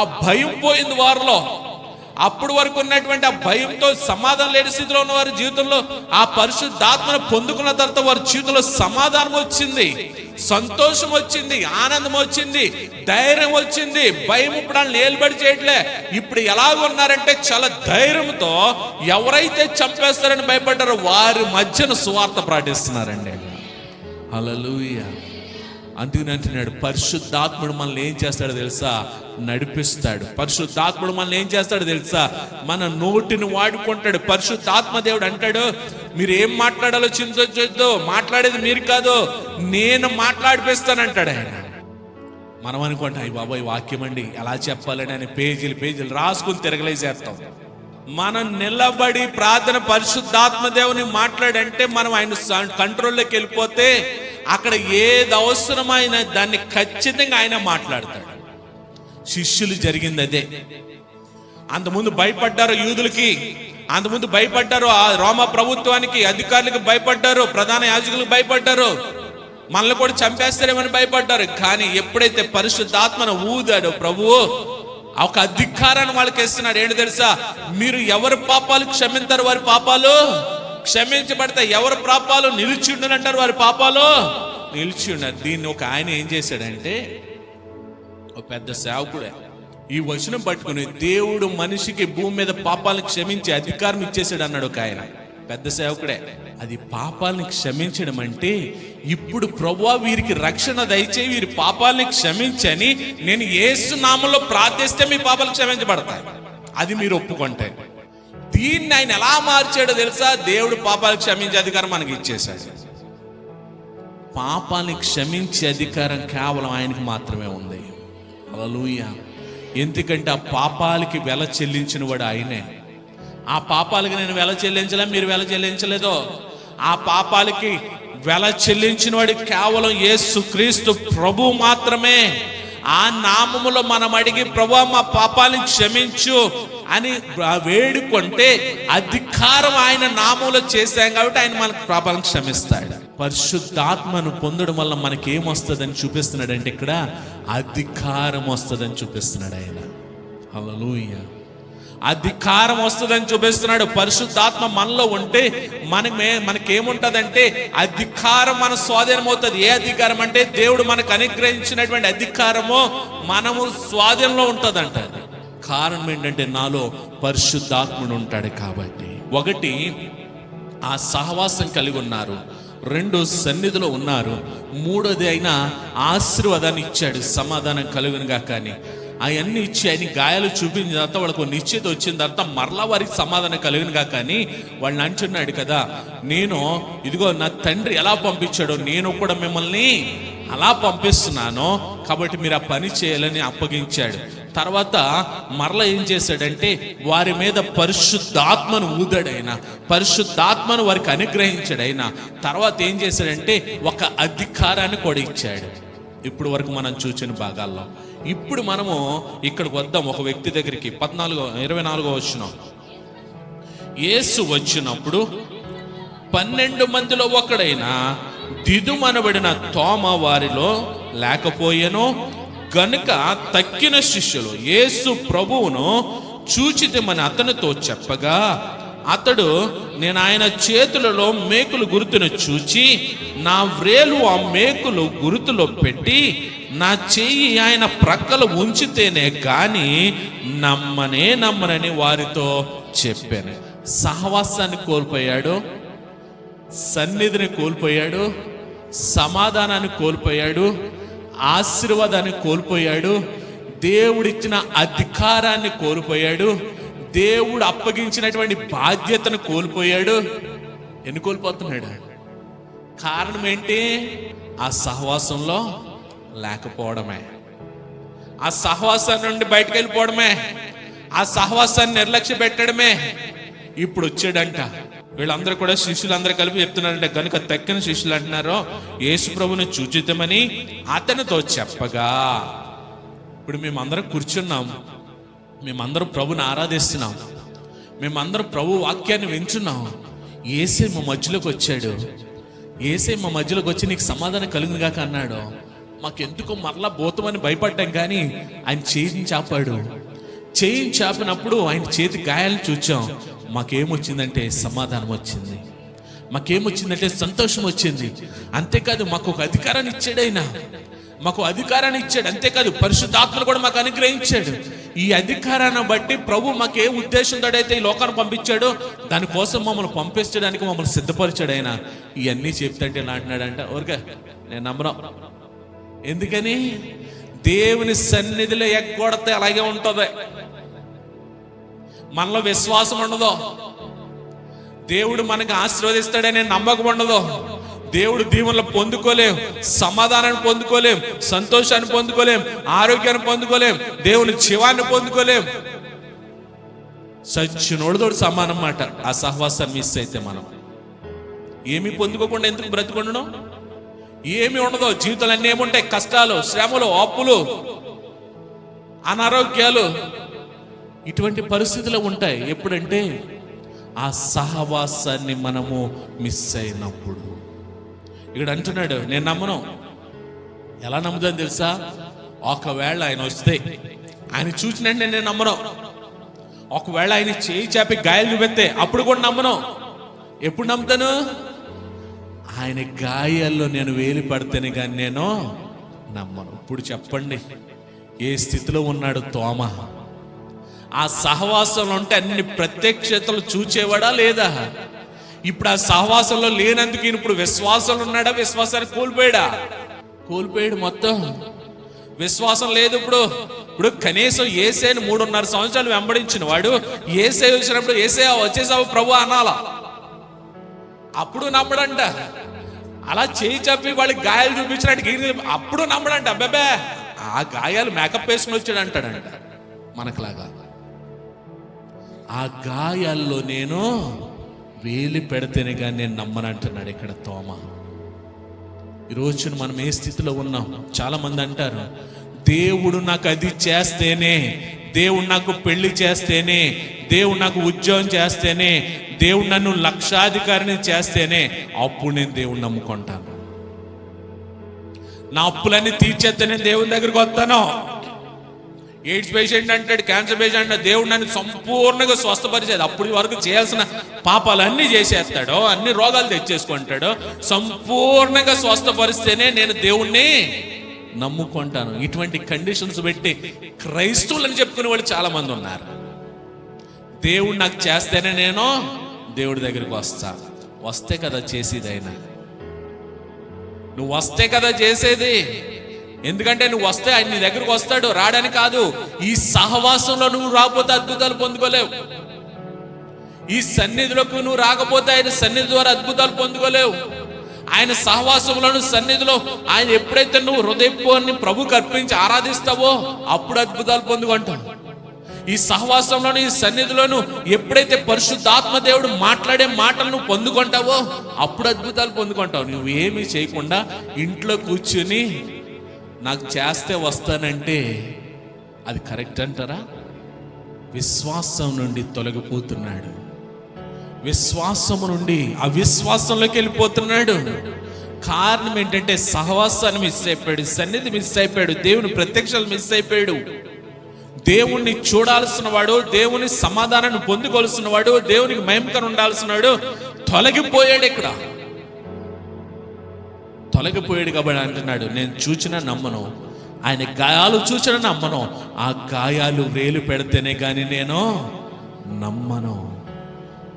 ఆ భయం పోయింది వారిలో. అప్పుడు వరకు ఉన్నటువంటి ఆ భయంతో సమాధానం లేని స్థితిలో ఉన్న వారి జీవితంలో ఆ పరిశుద్ధాత్మను పొందుకున్న తర్వాత వారి జీవితంలో సమాధానం వచ్చింది, సంతోషం వచ్చింది, ఆనందం వచ్చింది, ధైర్యం వచ్చింది. భయం ఇప్పుడు నిలబడి చేయట్లే. ఇప్పుడు ఎలాగ ఉన్నారంటే చాలా ధైర్యంతో ఎవరైతే చంపేస్తారని భయపడ్డారో వారి మధ్యన సువార్త ప్రకటిస్తున్నారండి. హల్లెలూయా. అందుకని అంటున్నాడు పరిశుద్ధాత్ముడు మనల్ని ఏం చేస్తాడో తెలుసా? నడిపిస్తాడు. పరిశుద్ధాత్ముడు మనల్ని ఏం చేస్తాడో తెలుసా? మన నోటిని వాడుకుంటాడు. పరిశుద్ధాత్మ దేవుడు అంటాడు, మీరు ఏం మాట్లాడాలో చింతించొద్దు, మాట్లాడేది మీరు కాదు, నేను మాట్లాడిపిస్తానంటాడు ఆయన. మనం అనుకుంటాం అయ్యి బాబోయ్ వాక్యం అండి ఎలా చెప్పాలని అని పేజీలు రాసుకుని తిరగలేసేస్తాం. మనం నిలబడి ప్రార్థన పరిశుద్ధాత్మ దేవుని మాట్లాడంటే మనం ఆయన కంట్రోల్లోకి వెళ్ళిపోతే అక్కడ ఏది అవసరమైన దాన్ని ఖచ్చితంగా ఆయన మాట్లాడతాడు. శిష్యులు జరిగింది అదే. అంతకుముందు భయపడ్డారు యూదులకి, అంతకుముందు భయపడ్డారు ఆ రోమా ప్రభుత్వానికి, అధికారులకు భయపడ్డారు, ప్రధాన యాజకులకు భయపడ్డారు, మనల్ని కూడా చంపేస్తారేమని భయపడ్డారు. కానీ ఎప్పుడైతే పరిశుద్ధాత్మను ఊదాడో ప్రభువు ఒక అధికారాన్ని వాళ్ళకి ఇస్తున్నాడు. ఏంటి తెలుసా? మీరు ఎవరి పాపాలు క్షమించారు వారి పాపాలు క్షమించబడతాయి, ఎవరి పాపాలు నిలిచి ఉండనంటారు వారి పాపాలు నిలిచి ఉన్నారు. దీన్ని ఒక ఆయన ఏం చేశాడంటే ఒక పెద్ద సేవకుడే ఈ వచనం పట్టుకుని దేవుడు మనిషికి భూమి మీద పాపాలను క్షమించే అధికారం ఇచ్చేసాడు అన్నాడు ఒక ఆయన, పెద్ద సేవకుడే. అది పాపాలను క్షమించడం అంటే ఇప్పుడు ప్రభువా వీరికి రక్షణ దయచేయి, వీరి పాపాలని క్షమించని నేను యేసు నామములో ప్రార్థిస్తే మీ పాపాలు క్షమించబడతాయి. అది మీరు ఒప్పుకుంటే. దీన్ని ఆయన ఎలా మార్చాడో తెలుసా? దేవుడు పాపాలు క్షమించే అధికారం మనకి ఇచ్చేశాడు. పాపాన్ని క్షమించే అధికారం కేవలం ఆయనకి మాత్రమే ఉంది. హల్లెలూయా. ఎందుకంటే ఆ పాపాలకి వెల చెల్లించిన వాడు ఆయనే. ఆ పాపాలకి నేను వెల చెల్లించలే, మీరు వెల చెల్లించలేదో. ఆ పాపాలకి వెల చెల్లించిన వాడు కేవలం యేసుక్రీస్తు ప్రభు మాత్రమే. ఆ నామములో మనం అడిగి ప్రభువా మా పాపాలను క్షమించు అని వేడుకుంటే అధికారం ఆయన నామంలో చేశాం కాబట్టి ఆయన మనకు పాపాలను క్షమిస్తాడు. పరిశుద్ధాత్మను పొందడం వల్ల మనకేమొస్తుందని చూపిస్తున్నాడంటే ఇక్కడ అధికారం వస్తుందని చూపిస్తున్నాడు ఆయన. హల్లెలూయా. అధికారం వస్తుందని చూపిస్తున్నాడు. పరిశుద్ధాత్మ మనలో ఉంటే మనకేముంటదంటే అధికారం మన స్వాధీనం అవుతుంది. ఏ అధికారం అంటే దేవుడు మనకు అనుగ్రహించినటువంటి అధికారము మనము స్వాధీనంలో ఉంటుందంట. కారణం ఏంటంటే నాలో పరిశుద్ధాత్ముడు ఉంటాడు కాబట్టి. ఒకటి, ఆ సహవాసం కలిగి ఉన్నారు. 2, సన్నిధిలో ఉన్నారు. 3వది అయినా ఆశీర్వాదాన్ని ఇచ్చాడు, సమాధానం కలుగునుగా. కానీ అవన్నీ ఇచ్చి ఆయన గాయాలు చూపించిన తర్వాత వాళ్ళకు నిశ్చిత వచ్చిన తర్వాత మరలా వారికి సమాధానం కలిగినగా. కానీ వాళ్ళని అంటున్నాడు కదా, నేను ఇదిగో నా తండ్రి ఎలా పంపించాడో నేను కూడా మిమ్మల్ని అలా పంపిస్తున్నాను, కాబట్టి మీరు ఆ పని చేయాలని అప్పగించాడు. తర్వాత మరలా ఏం చేశాడంటే వారి మీద పరిశుద్ధాత్మను ఊదాడైనా, పరిశుద్ధాత్మను వారికి అనుగ్రహించాడైనా. తర్వాత ఏం చేశాడంటే ఒక అధికారాన్ని కూడా ఇచ్చాడు. ఇప్పుడు వరకు మనం చూసిన భాగాల్లో ఇప్పుడు మనము ఇక్కడికి వద్దాం. ఒక వ్యక్తి దగ్గరికి 24వ వచనం. యేసు వచ్చినప్పుడు 12 మందిలో ఒకడైన దిదుమనబడిన తోమ వారిలో లేకపోయెను గనుక తక్కిన శిష్యులు యేసు ప్రభువును చూచితిమని అతనితో చెప్పగా, అతడు నేను ఆయన చేతులలో మేకులు గుర్తును చూచి నా వ్రేలు ఆ మేకులు గుర్తులో పెట్టి నా చెయ్యి ఆయన ప్రక్కలు ఉంచితేనే గాని నమ్మనని వారితో చెప్పాను. సహవాసాన్ని కోల్పోయాడు, సన్నిధిని కోల్పోయాడు, సమాధానాన్ని కోల్పోయాడు, ఆశీర్వాదాన్ని కోల్పోయాడు, దేవుడిచ్చిన అధికారాన్ని కోల్పోయాడు, దేవుడు అప్పగించినటువంటి బాధ్యతను కోల్పోయాడు. ఎన్ని కోల్పోతున్నాడు? కారణం ఏంటి? ఆ సహవాసంలో లేకపోవడమే, ఆ సహవాసాన్ని నుండి బయటకు వెళ్ళిపోవడమే, ఆ సహవాసాన్ని నిర్లక్ష్య పెట్టడమే. ఇప్పుడు వచ్చాడంట. వీళ్ళందరూ కూడా శిష్యులందరూ కలిపి చెప్తున్నారంటే కనుక తక్కిన శిష్యులు అంటున్నారు యేసు ప్రభువును చూచితమని అతనితో చెప్పగా. ఇప్పుడు మేమందరం కూర్చున్నాం, మేమందరం ప్రభుని ఆరాధిస్తున్నాం, మేమందరం ప్రభు వాక్యాన్ని వింటున్నాం. యేసే మా మధ్యలోకి వచ్చాడు. యేసే మా మధ్యలోకి వచ్చి నీకు సమాధానం కలుగును గాక అన్నాడు. మాకెందుకో మరలా పోతామని భయపడ్డాం. కానీ ఆయన చేతిని చాపాడు. చేయిని చాపినప్పుడు ఆయన చేతి గాయాలను చూచాం. మాకేమొచ్చిందంటే సమాధానం వచ్చింది, మాకేమొచ్చిందంటే సంతోషం వచ్చింది. అంతేకాదు మాకు ఒక అధికారాన్ని ఇచ్చాడు ఆయన, మాకు అధికారాన్ని ఇచ్చాడు. అంతేకాదు పరిశుద్ధాత్మను కూడా మాకు అనుగ్రహించాడు. ఈ అధికారాన్ని బట్టి ప్రభు మాకు ఏ ఉద్దేశంతో అయితే ఈ లోకాన్ని పంపించాడో దానికోసం మమ్మల్ని పంపించడానికి మమ్మల్ని సిద్ధపరిచాడు ఆయన. ఇవన్నీ చెప్తాంటే ఎలా అంటున్నాడంట, ఊరికే నేను నమ్మను. ఎందుకని? దేవుని సన్నిధిలో ఎగ్గొడితే అలాగే ఉంటుంది. మనలో విశ్వాసం ఉండదు, దేవుడు మనకు ఆశీర్వదిస్తాడనే నమ్మకం ఉండదు, దేవుడు దీవెనలు పొందుకోలేం, సమాధానాన్ని పొందుకోలేం, సంతోషాన్ని పొందుకోలేం, ఆరోగ్యాన్ని పొందుకోలేం, దేవుని జీవాన్ని పొందుకోలేం. సచ్చినోడుతోడు సమానం మాట. ఆ సహవాసాన్ని మిస్ అయితే మనం ఏమి పొందుకోకుండా ఎందుకు బ్రతుకుండడం? ఏమి ఉండదు. జీవితాలు అన్నీ ఏముంటాయి? కష్టాలు, శ్రమలు, అప్పులు, అనారోగ్యాలు, ఇటువంటి పరిస్థితులు ఉంటాయి. ఎప్పుడంటే ఆ సహవాసాన్ని మనము మిస్ అయినప్పుడు. ఇక్కడ అంటున్నాడు నేను నమ్మను. ఎలా నమ్ముతాను తెలుసా? ఒకవేళ ఆయన వస్తే, ఆయన చూసినట్టు నేను నమ్మను. ఒకవేళ ఆయన చేయి చాపి గాయాలు చూపెడితే అప్పుడు కూడా నమ్మను. ఎప్పుడు నమ్ముతాను? ఆయన గాయాల్లో నేను వేలి పడితేనే కానీ నేను నమ్మను. ఇప్పుడు చెప్పండి, ఏ స్థితిలో ఉన్నాడు తోమ? ఆ సహవాసంలో ఉంటే అన్ని ప్రత్యక్షతలు చూచేవాడా లేదా? ఇప్పుడు ఆ సహవాసంలో లేనందుకు ఇప్పుడు విశ్వాసంలో ఉన్నాడా? విశ్వాసాన్ని కోల్పోయాడా? కోల్పోయాడు మొత్తం. విశ్వాసం లేదు. ఇప్పుడు కనీసం యేసేను 3.5 సంవత్సరాలు వెంబడించిన వాడు యేసే వచ్చినప్పుడు యేసే వచ్చేసావు ప్రభు అనాలా? అప్పుడు నమ్మడంట. అలా చేయి చెప్పి వాళ్ళకి గాయాలు చూపించినట్టు అప్పుడు నమ్మడంట. అబ్బాబే ఆ గాయాలు మేకప్ వేసుకుని వచ్చాడు అంటాడంట. మనకులాగా ఆ గాయాల్లో నేను వేలి పెడితేనే కానీ నేను నమ్మనంటున్నాడు ఇక్కడ తోమ. ఈరోజు మనం ఏ స్థితిలో ఉన్నాం? చాలా మంది అంటారు దేవుడు నాకు అది చేస్తేనే, దేవుడు నాకు పెళ్లి చేస్తేనే, దేవుడు నాకు ఉద్యోగం చేస్తేనే, దేవుడు నన్ను లక్షాధికారిని చేస్తేనే అప్పుడు నేను దేవుడిని నమ్ముకుంటాను. నా అప్పులన్నీ తీర్చేస్తే నేను దేవుని దగ్గరికి వస్తాను. ఎయిడ్స్ పేషెంట్ అంటాడు, క్యాన్సర్ పేషెంట్ అంటే దేవుడు నన్ను సంపూర్ణంగా స్వస్థపరిచేది. అప్పటి వరకు చేయాల్సిన పాపాలన్నీ చేసేస్తాడు, అన్ని రోగాలు తెచ్చేసుకుంటాడు. సంపూర్ణంగా స్వస్థపరిస్తేనే నేను దేవుణ్ణి నమ్ముకుంటాను. ఇటువంటి కండిషన్స్ పెట్టి క్రైస్తవులని చెప్పుకునే వాళ్ళు చాలా మంది ఉన్నారు. దేవుడు నాకు చేస్తేనే నేను దేవుడి దగ్గరికి వస్తే కదా చేసేదైనా. నువ్వు వస్తే కదా చేసేది. ఎందుకంటే నువ్వు వస్తే ఆయన నీ దగ్గరకు వస్తాడు, రాడని కాదు. ఈ సహవాసంలో నువ్వు రాకపోతే అద్భుతాలు పొందుకోలేవు. ఈ సన్నిధిలోకి నువ్వు రాకపోతే ఆయన సన్నిధి ద్వారా అద్భుతాలు పొందుకోలేవు. ఆయన సహవాసంలోను సన్నిధిలో ఆయన ఎప్పుడైతే నువ్వు హృదయపూర్వకాన్ని ప్రభువుకి అర్పించి ఆరాధిస్తావో అప్పుడు అద్భుతాలు పొందుకుంటావు. ఈ సహవాసంలోను ఈ సన్నిధిలోను ఎప్పుడైతే పరిశుద్ధాత్మ దేవుడు మాట్లాడే మాటలను పొందుకుంటావో అప్పుడు అద్భుతాలు పొందుకుంటావు. నువ్వేమీ చేయకుండా ఇంట్లో కూర్చుని నాకు చేస్తే వస్తానంటే అది కరెక్ట్ అంటారా? విశ్వాసం నుండి తొలగిపోతున్నాడు. విశ్వాసము నుండి అవిశ్వాసంలోకి వెళ్ళిపోతున్నాడు. కారణం ఏంటంటే సహవాసాన్ని మిస్ అయిపోయాడు, సన్నిధి మిస్ అయిపోయాడు, దేవుని ప్రత్యక్షాలు మిస్ అయిపోయాడు. దేవుణ్ణి చూడాల్సిన వాడు, దేవుని సమాధానాన్ని పొందుకోవాల్సిన వాడు, దేవునికి మహిమకరం ఉండాల్సిన వాడు తొలగిపోయాడు. ఇక్కడ తొలగిపోయాడు కాబట్టి అంటున్నాడు, నేను చూచిన నమ్మను, ఆయన గాయాలు చూచిన నమ్మను, ఆ గాయాలు వేలు పెడితేనే కానీ నేను నమ్మను.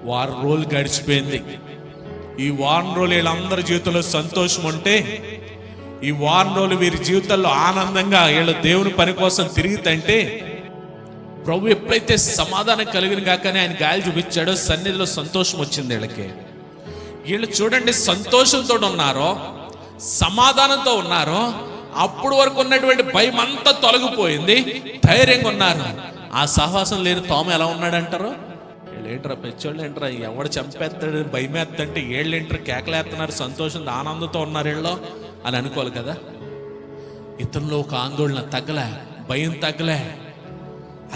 వారం రోజులు గడిచిపోయింది. ఈ వారం రోజులు వీళ్ళందరి జీవితంలో సంతోషం ఉంటే, ఈ వారం రోజులు వీరి జీవితాల్లో ఆనందంగా వీళ్ళు దేవుని పని కోసం తిరిగితే, ప్రభు ఎప్పుడైతే సమాధానం కలిగిన కాకనే ఆయన గాయాలు చూపించాడో సన్నిధిలో సంతోషం వచ్చింది వీళ్ళకి. వీళ్ళు చూడండి సంతోషంతో ఉన్నారో, సమాధానంతో ఉన్నారో, అప్పుడు వరకు ఉన్నటువంటి భయం అంతా తొలగిపోయింది, ధైర్యంగా ఉన్నారు. ఆ సహవాసం లేని తోమ ఎలా ఉన్నాడంటారు? వీళ్ళేంట్రా పెచ్చోళ్ళు, ఏంట్రా ఎవడు చంపేస్తాడు భయమేస్తంటే ఏళ్ళేంట్రా కేకలేస్తున్నారు, సంతోషం ఆనందంతో ఉన్నారు వీళ్ళు అని అనుకోవాలి కదా. ఇతనిలో ఒక ఆందోళన తగ్గలే, భయం తగ్గలే,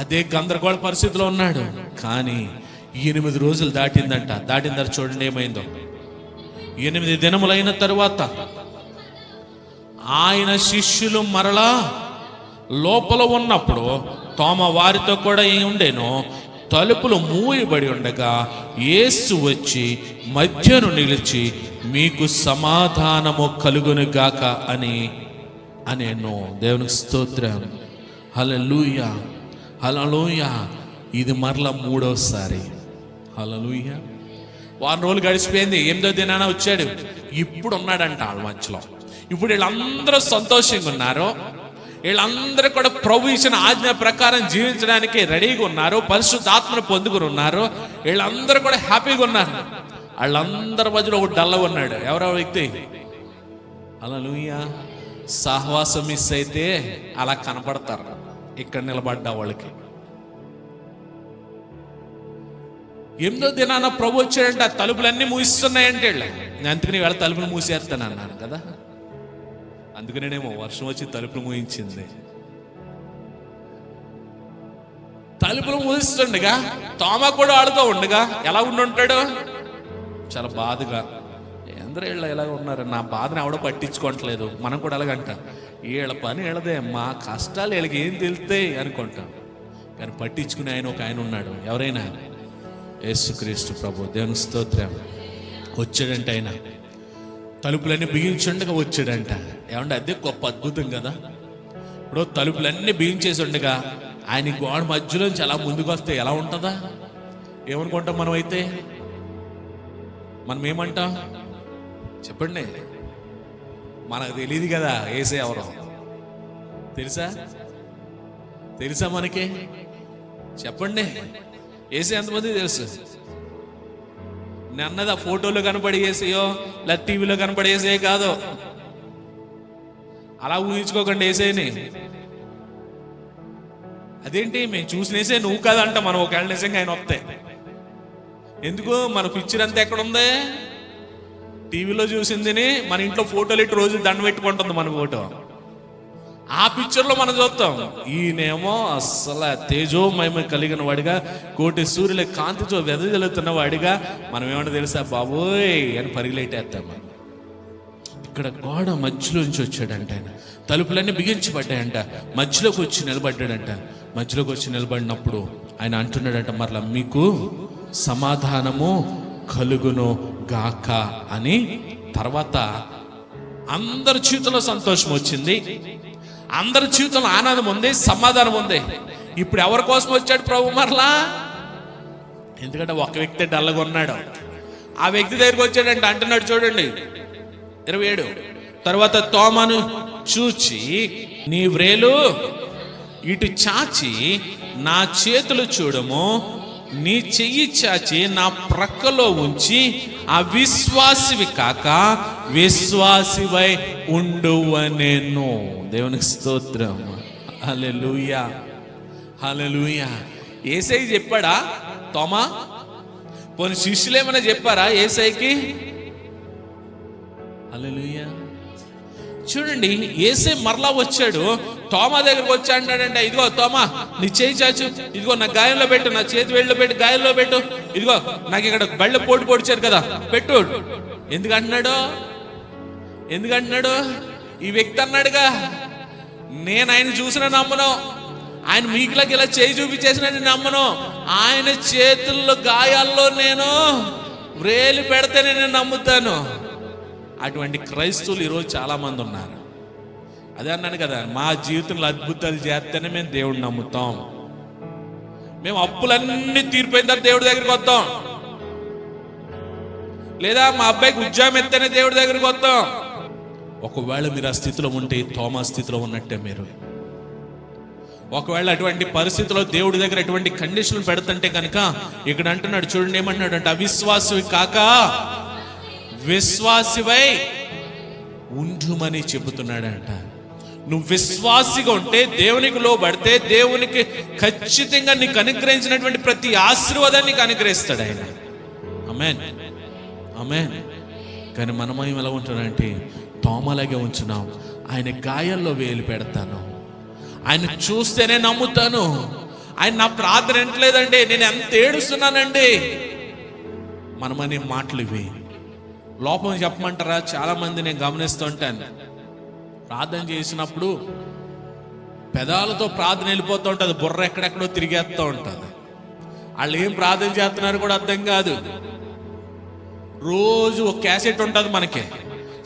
అదే గందరగోళ పరిస్థితిలో ఉన్నాడు. కానీ 8 రోజులు దాటిన తర్వాత చూడండి ఏమైందో. 8 దినములైన తరువాత ఆయన శిష్యులు మరలా లోపల ఉన్నప్పుడు తోమ వారితో కూడా ఉండెను. తలుపులు మూయబడి ఉండగా యేసు వచ్చి మధ్యను నిలిచి మీకు సమాధానము కలుగును గాక అని అనేను. దేవునికి స్తోత్రం. హల్లెలూయా, హల్లెలూయా. ఇది మరలా 3వసారి. హల్లెలూయా. వారం రోజులు గడిచిపోయింది. 8వ దినాన వచ్చాడు. ఇప్పుడు ఉన్నాడంట వాళ్ళ మధ్యలో. ఇప్పుడు వీళ్ళందరూ సంతోషంగా ఉన్నారు. వీళ్ళందరూ కూడా ప్రభు ఇచ్చిన ఆజ్ఞ ప్రకారం జీవించడానికి రెడీగా ఉన్నారు, పరిశుద్ధాత్మను పొందుకుని ఉన్నారు. వీళ్ళందరూ కూడా హ్యాపీగా ఉన్నారు. వాళ్ళందరి మధ్యలో ఒక డల్ల ఉన్నాడు. ఎవరో వ్యక్తి. హల్లెలూయా. సహవాసం మిస్ అయితే అలా కనపడతారు. ఇక్కడ నిలబడ్డా వాళ్ళకి 8వ దినాన ప్రభు వచ్చాడంటే ఆ తలుపులన్నీ మూసిస్తున్నాయంటే నేను అందుకని వేళ తలుపులు మూసేస్తాను అన్నాను కదా. అందుకనేమో వర్షం వచ్చి తలుపులు మూయించింది. తలుపులు మూసిస్తుండగా తోమ కూడా ఆడుతూ ఉండగా ఎలా ఉండుంటాడు? చాలా బాధగా. అందరూ వీళ్ళు ఎలాగ ఉన్నారు, నా బాధను ఎవడో పట్టించుకోవట్లేదు. మనం కూడా ఎలాగంట, వీళ్ళ పని వీళ్ళదే, మా కష్టాలు వీళ్ళకి ఏం తెలుస్తాయి అనుకుంటాం. కానీ పట్టించుకునే ఒక ఆయన ఉన్నాడు. ఎవరైనా? యేసుక్రీస్తు ప్రభు. దేవుని స్తోత్రం. వచ్చాడంట ఆయన. తలుపులన్నీ బిగించుండగా వచ్చాడంట. ఏమంటే అదే గొప్ప అద్భుతం కదా. ఇప్పుడు తలుపులన్నీ బిగించేసి ఉండగా ఆయన గోడ మధ్యలోంచి అలా ముందుకు వస్తే ఎలా ఉంటుందా? ఏమనుకుంటాం మనం? అయితే మనం ఏమంటాం చెప్పండి? మనకు తెలియదు కదా యేసే ఎవరో. తెలుసా మనకి? చెప్పండి. యేసే ఎంతమంది తెలుసు? నేను అన్నది ఆ ఫోటోలో కనపడి వేసేయో లేదా టీవీలో కనపడి వేసే కాదు. అలా ఊహించుకోకండి వేసేని. అదేంటి మేము చూసినేసే నువ్వు కాదంట మనం ఒకవేళ నిజంగా ఆయన వస్తే. ఎందుకు? మన పిక్చర్ అంతా ఎక్కడుంది? టీవీలో చూసిందిని మన ఇంట్లో ఫోటోలు ఇట్టి రోజు దండ పెట్టుకుంటుంది మన ఫోటో. ఆ పిక్చర్లో మనం చూస్తాం. ఈయనేమో అస్సలు తేజోమహిమ కలిగిన వాడిగా, కోటి సూర్యుల కాంతితో వెదజల్లుతున్న వాడిగా, మనం ఏమన్నా తెలుసా బాబోయ్ అని పరిగెట్టేస్తాం. మనం ఇక్కడ గోడ మధ్యలోంచి వచ్చాడంట ఆయన. తలుపులన్నీ బిగించబడ్డాయంట. మధ్యలోకి వచ్చి నిలబడ్డాడంట. మధ్యలోకి వచ్చి నిలబడినప్పుడు ఆయన అంటున్నాడంట, మరలా మీకు సమాధానము కలుగును గాక అని. తర్వాత అందరి జీవితంలో సంతోషం వచ్చింది, అందరి జీవితంలో ఆనందం ఉంది, సమాధానం ఉంది. ఇప్పుడు ఎవరి కోసం వచ్చాడు ప్రభు మరలా? ఎందుకంటే ఒక వ్యక్తి డల్లగా ఉన్నాడు. ఆ వ్యక్తి దగ్గరికి వచ్చాడంటే అంటున్నాడు చూడండి 27. తర్వాత తోమను చూచి, నీ వ్రేలు ఇటు చాచి నా చేతులు చూడము, నీ చెయ్యి చాచి నా ప్రక్కలో ఉంచి అవిశ్వాసివి కాక విశ్వాసివై ఉండువనెను. దేవునికి స్తోత్రం. హల్లెలూయా, హల్లెలూయా. యేసయ్య చెప్పాడా తోమా? పోనీ శిష్యులు ఏమైనా చెప్పారా యేసయ్యకి? హల్లెలూయా. చూడండి, యేసే మరలా వచ్చాడు, తోమా దగ్గరకు వచ్చి అంటాడంటే, ఇదిగో తోమా నీ చేయి చాచు, ఇదిగో నా గాయంలో పెట్టు, నా చేతి వేళ్ళలో పెట్టు, గాయంలో పెట్టు, ఇదిగో నాకు ఇక్కడ బళ్ళ పోటు పొడిచారు కదా పెట్టు. ఎందుకంటున్నాడు? ఈ వ్యక్తి అన్నాడుగా, నేను ఆయన చూసిన నమ్మను, ఆయన మీకులకి ఇలా చేయి చూపించేసిన నమ్మను, ఆయన చేతుల్లో గాయాల్లో నేను వ్రేలు పెడితేనే నేను నమ్ముతాను. అటువంటి క్రైస్తవులు ఈరోజు చాలా మంది ఉన్నారు. అదే అన్నాను కదా, మా జీవితంలో అద్భుతాలు చేస్తేనే మేము దేవుడిని నమ్ముతాం. మేము అప్పులన్నీ తీరిపోయిన తర్వాత దేవుడి దగ్గరికి వస్తాం, లేదా మా అబ్బాయికి ఉద్యోగం ఎత్తేనే దేవుడి దగ్గరికి వస్తాం. ఒకవేళ మీరు ఆ స్థితిలో ఉంటే తోమా స్థితిలో ఉన్నట్టే మీరు. ఒకవేళ అటువంటి పరిస్థితిలో దేవుడి దగ్గర ఎటువంటి కండిషన్లు పెడుతుంటే కనుక ఇక్కడ అంటున్నాడు చూడండి, ఏమన్నాడు అంటే, అవిశ్వాసివి కాక విశ్వాసివై ఉండుమని చెబుతున్నాడంట. నువ్వు విశ్వాసిగా ఉంటే, దేవునికి లోబడితే, దేవునికి ఖచ్చితంగా నీకు అనుగ్రహించినటువంటి ప్రతి ఆశీర్వాదాన్ని నీకు అనుగ్రహిస్తాడు ఆయన. ఆమేన్, ఆమేన్. కానీ మనమేం ఎలా ఉంటున్నామంటే తోమలాగే ఉంచున్నాం. ఆయన గాయాల్లో వేలు పెడతాను, ఆయన చూస్తేనే నమ్ముతాను, ఆయన నా ప్రార్థన ఎంటలేదండి, నేను ఎంత ఏడుస్తున్నానండి. మనమనే మాటలు ఇవి. లోపం చెప్పమంటారా? చాలా మంది నేను గమనిస్తూ ఉంటాను, ప్రార్థన చేసినప్పుడు పెదాలతో ప్రార్థన వెళ్ళిపోతూ ఉంటుంది, బుర్ర ఎక్కడెక్కడో తిరిగేస్తూ ఉంటుంది. వాళ్ళు ఏం ప్రార్థన చేస్తున్నారు కూడా అర్థం కాదు. రోజు ఒక క్యాసెట్ ఉంటుంది మనకి,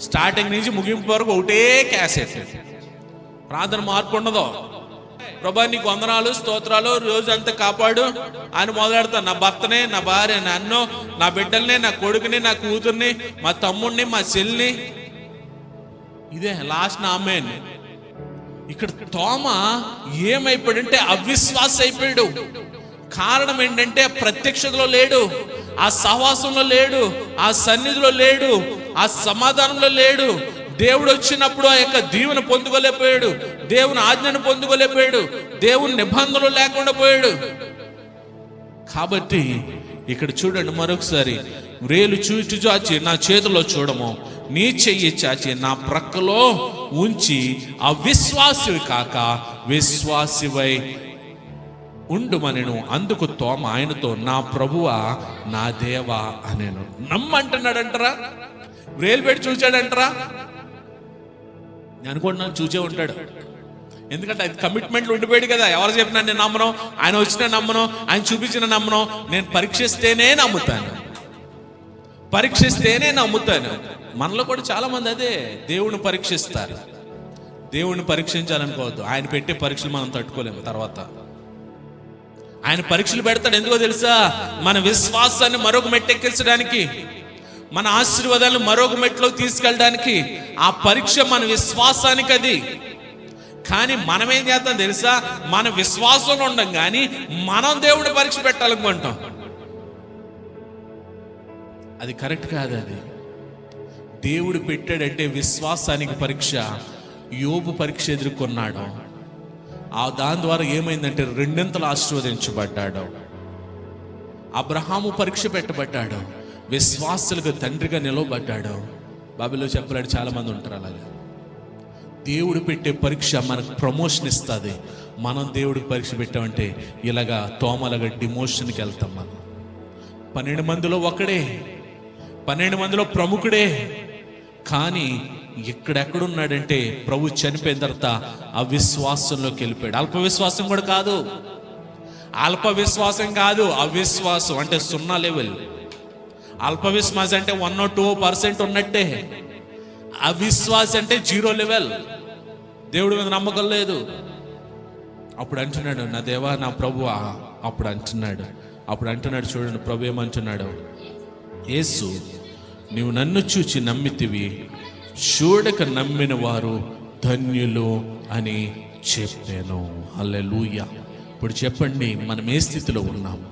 స్టార్టింగ్ నుంచి ముగింపు వరకు ఒకటే క్యాసెట్. ప్రార్థన మార్పు ఉండదు. ప్రభా నీకు వందనాలు స్తోత్రాలు, రోజు అంతా కాపాడు అని మొదలెడతాను. నా భర్తనే, నా భార్య, నన్ను, నా బిడ్డల్ని, నా కొడుకుని, నా కూతుర్ని, మా తమ్ముడిని, మా చెల్లిని, ఇదే లాస్ట్ నా అమ్మాయిని. ఇక్కడ తోమా ఏమైపోయాడంటే అవిశ్వాస అయిపోయాడు. కారణం ఏంటంటే ప్రత్యక్షతలో లేడు, ఆ సహవాసంలో లేడు, ఆ సన్నిధిలో లేడు, ఆ సమాధానంలో లేడు. దేవుడు వచ్చినప్పుడు ఆ యొక్క దీవెన పొందుకోలేకపోయాడు, దేవుని ఆజ్ఞను పొందుకోలేకపోయాడు, దేవుని నిబంధనలు లేకుండా పోయాడు. కాబట్టి ఇక్కడ చూడండి మరొకసారి, వ్రేలు చూచి చాచి నా చేతిలో చూడము, నీ చెయ్యి చాచి నా ప్రక్కలో ఉంచి అవిశ్వాసివి కాక విశ్వాసివై ఉండుమనెను. అందుకు తోమ ఆయనతో, నా ప్రభువా నా దేవా అనేను. నమ్మంటున్నాడంటరా? వ్రేలు పెట్టి చూచాడంటరా? నేను అనుకుంటున్నాను చూచే ఉంటాడు. ఎందుకంటే అది కమిట్మెంట్లు ఉండిపోయాడు కదా. ఎవరు చెప్పినా నేను నమ్మను, ఆయన వచ్చినా నమ్మను, ఆయన చూపించిన నమ్మను, నేను పరీక్షిస్తేనే నమ్ముతాను, పరీక్షిస్తేనే నమ్ముతాను. మనలో కూడా చాలా మంది అదే, దేవుణ్ణి పరీక్షిస్తారు. దేవుణ్ణి పరీక్షించాలనుకోవద్దు, ఆయన పెట్టే పరీక్షలు మనం తట్టుకోలేము. తర్వాత ఆయన పరీక్షలు పెడతాడు. ఎందుకో తెలుసా? మన విశ్వాసాన్ని మరొక మెట్టెక్కించడానికి, మన ఆశీర్వాదాలను మరొక మెట్లో తీసుకెళ్ళడానికి. ఆ పరీక్ష మన విశ్వాసానికి అది. కానీ మనం ఏం చేస్తాం తెలుసా? మన విశ్వాసంలో ఉండం కానీ మనం దేవుడి పరీక్ష పెట్టాలనుకుంటాం. అది కరెక్ట్ కాదు. అది దేవుడు పెట్టాడంటే విశ్వాసానికి పరీక్ష. యోబు పరీక్ష ఎదుర్కొన్నాడు. దాని ద్వారా ఏమైందంటే రెండింతలు ఆశీర్వదించబడ్డాడు. అబ్రహాము పరీక్ష పెట్టబడ్డాడు, విశ్వాసులకు తండ్రిగా నిలవబడ్డాడు. బైబిల్లో చెప్పలేడు, చాలా మంది ఉంటారు అలాగే. దేవుడు పెట్టే పరీక్ష మనకు ప్రమోషన్ ఇస్తుంది. మనం దేవుడికి పరీక్ష పెట్టామంటే ఇలాగా తోమలాగా డిమోషన్కి వెళ్తాం. మనం 12 మందిలో ఒకడే, 12 మందిలో ప్రముఖుడే. కానీ ఇక్కడెక్కడున్నాడంటే ప్రభు చనిపోయిన తర్వాత అవిశ్వాసంలోకి వెళ్ళిపోయాడు. అల్పవిశ్వాసం కూడా కాదు, అల్పవిశ్వాసం కాదు, అవిశ్వాసం అంటే 0 లెవెల్. అల్పవిశ్వాసం అంటే 1 or 2% ఉన్నట్టే. అవిశ్వాసం అంటే 0 లెవెల్. దేవుడి మీద నమ్మకం లేదు. అప్పుడు అంటున్నాడు, నా దేవా నా ప్రభువా. అప్పుడు అంటున్నాడు చూడండి ప్రభు ఏమంటున్నాడు, యేసు నీవు నన్ను చూచి నమ్మితివి, చూడక నమ్మిన వారు ధన్యులు అని చెప్పాను. హల్లెలూయా. ఇప్పుడు చెప్పండి, మనం ఏ స్థితిలో ఉన్నాము?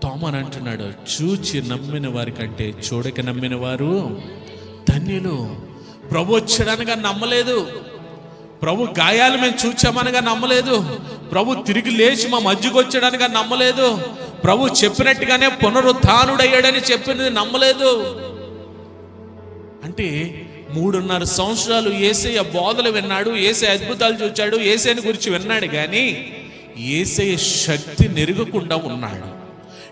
తోమని అంటున్నాడు, చూచి నమ్మిన వారి కంటే చూడక నమ్మిన వారు ధన్యులు. ప్రభు వచ్చాడనగా నమ్మలేదు, ప్రభు గాయాలు మేము చూచామనగా నమ్మలేదు, ప్రభు తిరిగి లేచి మా మధ్యకు వచ్చాడనగా నమ్మలేదు, ప్రభు చెప్పినట్టుగానే పునరుత్థానుడయ్యాడని చెప్పింది నమ్మలేదు. అంటే 3.5 సంవత్సరాలు యేసయ్య బోధలు విన్నాడు, యేసయ్య అద్భుతాలు చూచాడు, యేసయ్యని గురించి విన్నాడు, కానీ యేసయ్య శక్తి నెరగకుండా ఉన్నాడు.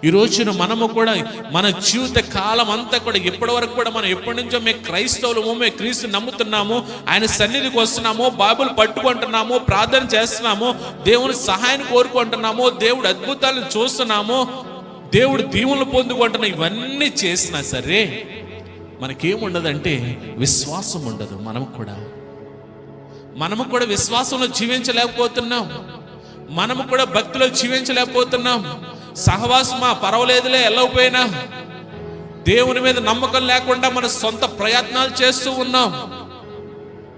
ఈ రోజున మనము కూడా మన జీవిత కాలం అంతా కూడా ఇప్పటి వరకు కూడా మనం ఎప్పటి నుంచో మేము క్రైస్తవులము, మేము క్రీస్తు నమ్ముతున్నాము, ఆయన సన్నిధికి వస్తున్నాము, బైబిల్ పట్టుకుంటున్నాము, ప్రార్థన చేస్తున్నాము, దేవుని సహాయాన్ని కోరుకుంటున్నాము, దేవుడు అద్భుతాలను చూస్తున్నాము, దేవుడు దీవులను పొందుకుంటున్నాం. ఇవన్నీ చేసినా సరే మనకేముండదంటే విశ్వాసం ఉండదు. మనము కూడా విశ్వాసంలో జీవించలేకపోతున్నాం, మనము కూడా భక్తిలో జీవించలేకపోతున్నాం. సహవాసమా పర్వాలేదులే వెళ్ళకపోయినా, దేవుని మీద నమ్మకం లేకుండా మన సొంత ప్రయత్నాలు చేస్తూ ఉన్నాం.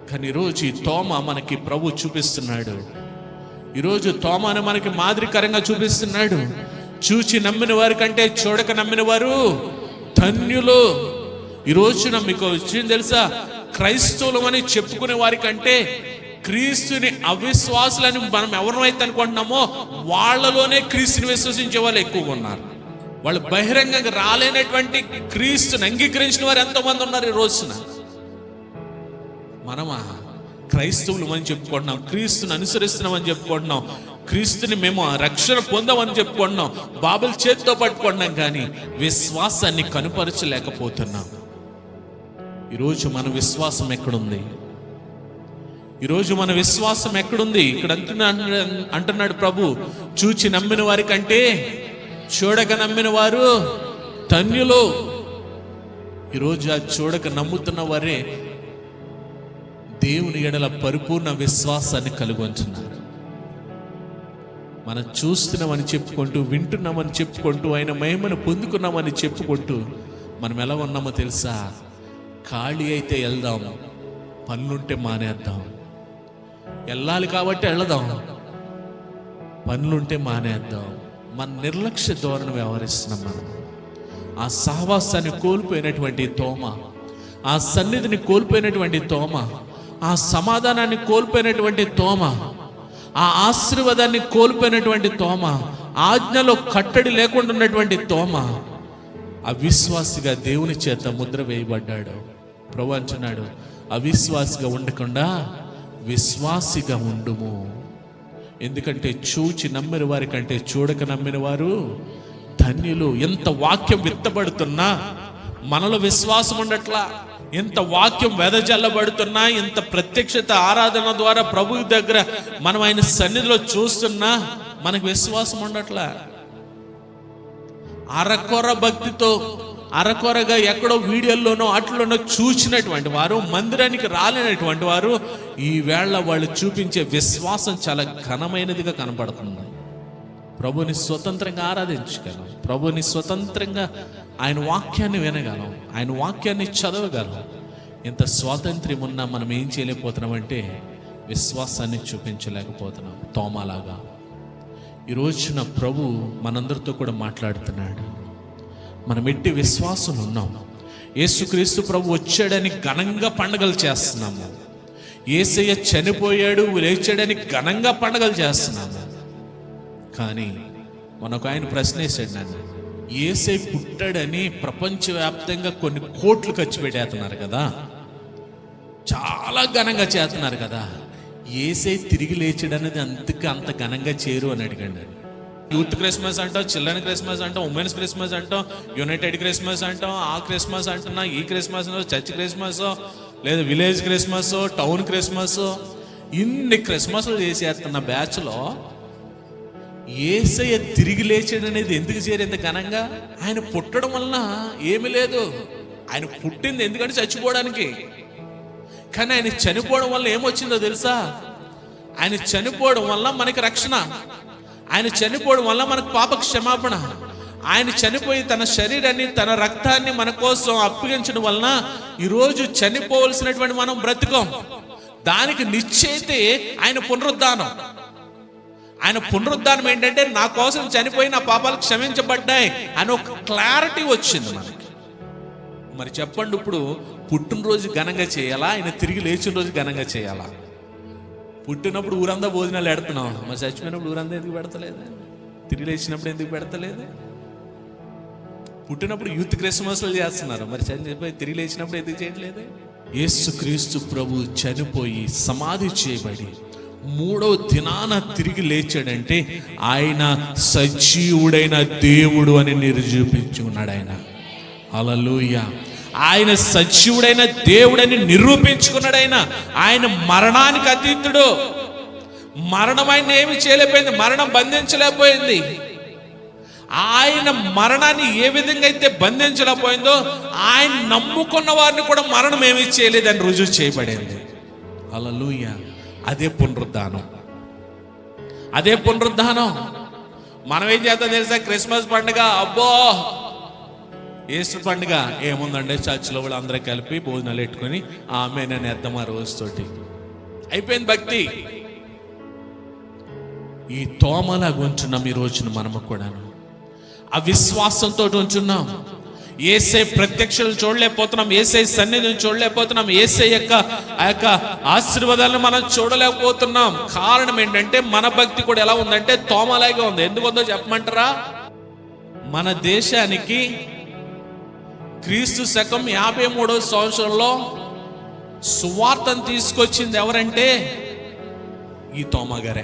కానీ ఈరోజు ఈ తోమ మనకి ప్రభు చూపిస్తున్నాడు. ఈరోజు తోమను మనకి మాదిరికరంగా చూపిస్తున్నాడు. చూచి నమ్మిన వారి కంటే చూడక నమ్మిన వారు ధన్యులు. ఈరోజు మీకు విషయం తెలుసా, క్రైస్తవులమని చెప్పుకునే వారి కంటే క్రీస్తుని అవిశ్వాసులని మనం ఎవరినైతే అనుకుంటున్నామో వాళ్ళలోనే క్రీస్తుని విశ్వసించే వాళ్ళు ఎక్కువగా ఉన్నారు. వాళ్ళు బహిరంగంగా రాలేనటువంటి క్రీస్తుని అంగీకరించిన వారు ఎంతోమంది ఉన్నారు ఈ రోజున. మనమా క్రైస్తవులు అని చెప్పుకుంటున్నాం, క్రీస్తుని అనుసరిస్తున్నామని చెప్పుకుంటున్నాం, క్రీస్తుని మేము రక్షణ పొందామని చెప్పుకుంటున్నాం, బైబిల్ చేతితో పట్టుకుంటున్నాం, కానీ విశ్వాసాన్ని కనుపరచలేకపోతున్నాం. ఈరోజు మన విశ్వాసం ఎక్కడుంది? ఈరోజు మన విశ్వాసం ఎక్కడుంది? ఇక్కడ అంటున్నాడు ప్రభు, చూచి నమ్మిన వారి కంటే చూడక నమ్మిన వారు ధన్యులు. ఈరోజు ఆ చూడక నమ్ముతున్న వారే దేవుని ఎడల పరిపూర్ణ విశ్వాసాన్ని కలుగుతున్నారు. మనం చూస్తున్నామని చెప్పుకుంటూ, వింటున్నామని చెప్పుకుంటూ, ఆయన మహిమను పొందుకున్నామని చెప్పుకుంటూ మనం ఎలా ఉన్నామో తెలుసా? ఖాళీ అయితే వెళ్దాం, పనులుంటే మానేద్దాం. వెళ్ళాలి కాబట్టి వెళదాం, పనులుంటే మానేద్దాం. మన నిర్లక్ష్య ధోరణి వ్యవహరిస్తున్నాం. మనం ఆ సహవాసాన్ని కోల్పోయినటువంటి తోమ, ఆ సన్నిధిని కోల్పోయినటువంటి తోమ, ఆ సమాధానాన్ని కోల్పోయినటువంటి తోమ, ఆ ఆశీర్వాదాన్ని కోల్పోయినటువంటి తోమ, ఆజ్ఞలో కట్టడి లేకుండా ఉన్నటువంటి తోమ అవిశ్వాసిగా దేవుని చేత ముద్ర వేయబడ్డాడు. ప్రభు అంటున్నాడు, అవిశ్వాసిగా ఉండకుండా విశ్వాసిగా ఉండుము. ఎందుకంటే చూచి నమ్మిన వారి కంటే చూడక నమ్మిన వారు ధన్యులు. ఎంత వాక్యం విత్తబడుతున్నా మనలో విశ్వాసం ఉండట్లా, ఎంత వాక్యం వెదజల్లబడుతున్నా, ఎంత ప్రత్యక్షత ఆరాధన ద్వారా ప్రభు దగ్గర మనం ఆయన సన్నిధిలో చూస్తున్నా మనకు విశ్వాసం ఉండట్లా. అరకొర భక్తితో, అరకొరగా ఎక్కడో వీడియోల్లోనో అట్లోనో చూసినటువంటి వారు, మందిరానికి రాలేనటువంటి వారు ఈ వేళ వాళ్ళు చూపించే విశ్వాసం చాలా ఘనమైనదిగా కనబడుతుంది. ప్రభుని స్వతంత్రంగా ఆరాధించగలం, ప్రభుని స్వతంత్రంగా ఆయన వాక్యాన్ని వినగలం, ఆయన వాక్యాన్ని చదవగలం. ఇంత స్వాతంత్ర్యం ఉన్నా మనం ఏం చేయలేకపోతున్నామంటే విశ్వాసాన్ని చూపించలేకపోతున్నాం. తోమాలాగా ఈరోజున ప్రభు మనందరితో కూడా మాట్లాడుతున్నాడు. మనం ఎట్టి విశ్వాసం ఉన్నాం. యేసుక్రీస్తు ప్రభు వచ్చాడని ఘనంగా పండుగలు చేస్తున్నాము. యేసయ్య చనిపోయాడు, లేచాడని ఘనంగా పండుగలు చేస్తున్నాము. కానీ మనకు ఆయన ప్రశ్న వేసాడు, నన్ను యేసయ్య పుట్టాడని ప్రపంచవ్యాప్తంగా కొన్ని కోట్లు ఖర్చు పెట్టేస్తున్నారు కదా. చాలా ఘనంగా చేస్తున్నారు కదా, యేసే తిరిగి లేచాడు అనేది అంత ఘనంగా చేరు అని అడిగాడు. యూత్ క్రిస్మస్ అంటాం, చిల్డ్రన్ క్రిస్మస్ అంటాం, ఉమెన్స్ క్రిస్మస్ అంటాం, యునైటెడ్ క్రిస్మస్ అంటాం, ఆ క్రిస్మస్ అంటున్నా, ఈ క్రిస్మస్, చర్చ్ క్రిస్మస్, లేదా విలేజ్ క్రిస్మస్, టౌన్ క్రిస్మస్, ఇన్ని క్రిస్మస్లు చేసేస్తున్న బ్యాచ్లో యేసయ్య తిరిగి లేచాడు అనేది ఎందుకు చేరు ఎంత ఘనంగా? ఆయన పుట్టడం వలన ఏమీ లేదు. ఆయన పుట్టింది ఎందుకంటే చచ్చిపోవడానికి. కానీ ఆయన చనిపోవడం వల్ల ఏమొచ్చిందో తెలుసా? ఆయన చనిపోవడం వల్ల మనకి రక్షణ, ఆయన చనిపోవడం వల్ల మనకు పాప క్షమాపణ. ఆయన చనిపోయి తన శరీరాన్ని, తన రక్తాన్ని మన కోసం అప్పగించడం వలన ఈరోజు చనిపోవలసినటువంటి మనం బ్రతుకం. దానికి నిశ్చయితే ఆయన పునరుద్ధానం. ఆయన పునరుద్ధానం ఏంటంటే నా కోసం చనిపోయి నా పాపాలు క్షమించబడ్డాయి అని ఒక క్లారిటీ వచ్చింది మనకి. మరి చెప్పండి, ఇప్పుడు పుట్టినరోజు ఘనంగా చేయాలా, ఆయన తిరిగి లేచిన రోజు ఘనంగా చేయాలా? పుట్టినప్పుడు ఊరంతా భోజనాలు పెడుతున్నాం, మరి చచ్చిపోయినప్పుడు ఊరంతా ఎందుకు పెడతలేదు? తిరిగి లేచినప్పుడు ఎందుకు పెడతలేదు? పుట్టినప్పుడు యూత్ క్రిస్మస్లు చేస్తున్నారు, మరి చనిపోయి తిరిగి లేచినప్పుడు ఎందుకు చేయట్లేదు? యేసుక్రీస్తు ప్రభు చనిపోయి సమాధి చేయబడి 3వ దినాన తిరిగి లేచాడంటే ఆయన సజీవుడైన దేవుడు అని నిరూపించుకున్నాడు. ఆయన హల్లెలూయా, ఆయన సజీవుడైన దేవుడని నిరూపించుకున్నాడు. ఆయన మరణానికి అతీతుడు. మరణం ఆయన ఏమి చేయలేకపోయింది, మరణం బంధించలేకపోయింది. ఆయన మరణాన్ని ఏ విధంగా అయితే బంధించలేకపోయిందో ఆయన నమ్ముకున్న వారిని కూడా మరణం ఏమీ చేయలేదని రుజువు చేయబడింది. హల్లెలూయా, అదే పునరుద్ధానం. అదే పునరుద్ధానం. మనం ఏం చేద్దాం తెలుసా? క్రిస్మస్ పండుగ, అబ్బో ఈస్టర్ పండుగ ఏముందండి, చర్చిలో వాళ్ళు అందరూ కలిపి భోజనాలు పెట్టుకొని ఆమె నేను ఎద్దాం ఆ రోజుతోటి అయిపోయింది భక్తి. ఈ తోమలాగా ఉంటున్నాం ఈ రోజున మనము కూడాను, అవిశ్వాసంతో ఉంటున్నాం. యేసే ప్రత్యక్షలు చూడలేకపోతున్నాం, యేసే సన్నిధిని చూడలేకపోతున్నాం, యేసే యొక్క ఆశీర్వాదాలను మనం చూడలేకపోతున్నాం. కారణం ఏంటంటే మన భక్తి కూడా ఎలా ఉందంటే తోమలాగా ఉంది. ఎందుకుందో చెప్పమంటారా? మన దేశానికి క్రీస్తు శకం 53వ సంవత్సరంలో సువార్తను తీసుకొచ్చింది ఎవరంటే ఈ తోమా గారే.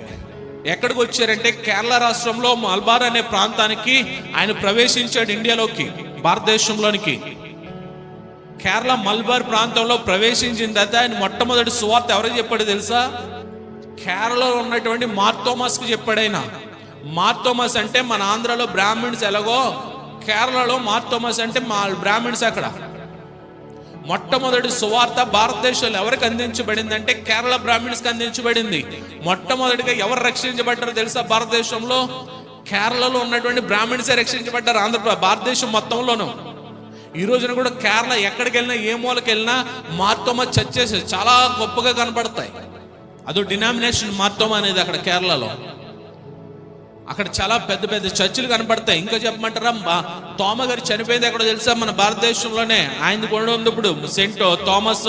ఎక్కడికి వచ్చారంటే కేరళ రాష్ట్రంలో మలబార్ అనే ప్రాంతానికి ఆయన ప్రవేశించాడు. ఇండియాలోకి, భారతదేశంలోనికి కేరళ మలబార్ ప్రాంతంలో ప్రవేశించిన తర్వాత ఆయన మొట్టమొదటి సువార్త ఎవరికి చెప్పాడు తెలుసా? కేరళలో ఉన్నటువంటి మార్తోమాస్కి చెప్పాడు. ఆయన మార్తోమాస్ అంటే మన ఆంధ్రలో బ్రాహ్మిన్స్ ఎలాగో కేరళలో మార్తోమాస్ అంటే మా బ్రాహ్మిన్స్. అక్కడ మొట్టమొదటి సువార్త భారతదేశంలో ఎవరికి అందించబడింది అంటే కేరళ బ్రాహ్మిన్స్కి అందించబడింది. మొట్టమొదటిగా ఎవరు రక్షించబడ్డారో తెలుసా? భారతదేశంలో కేరళలో ఉన్నటువంటి బ్రాహ్మిన్సే రక్షించబడ్డారు. భారతదేశం మొత్తంలోనూ ఈ రోజున కూడా కేరళ ఎక్కడికి వెళ్ళినా, ఏ మూలకి వెళ్ళినా మార్తోమా చర్చెస్ చాలా గొప్పగా కనపడతాయి. అదో డినామినేషన్ మార్తోమా అనేది అక్కడ కేరళలో. అక్కడ చాలా పెద్ద పెద్ద చర్చిలు కనపడతాయి. ఇంకా చెప్పమంటారా? తోమా గారు చనిపోయింది ఎక్కడో తెలుసా? మన భారతదేశంలోనే. ఆయనది కూడా ఉంది ఇప్పుడు, సెయింట్ థామస్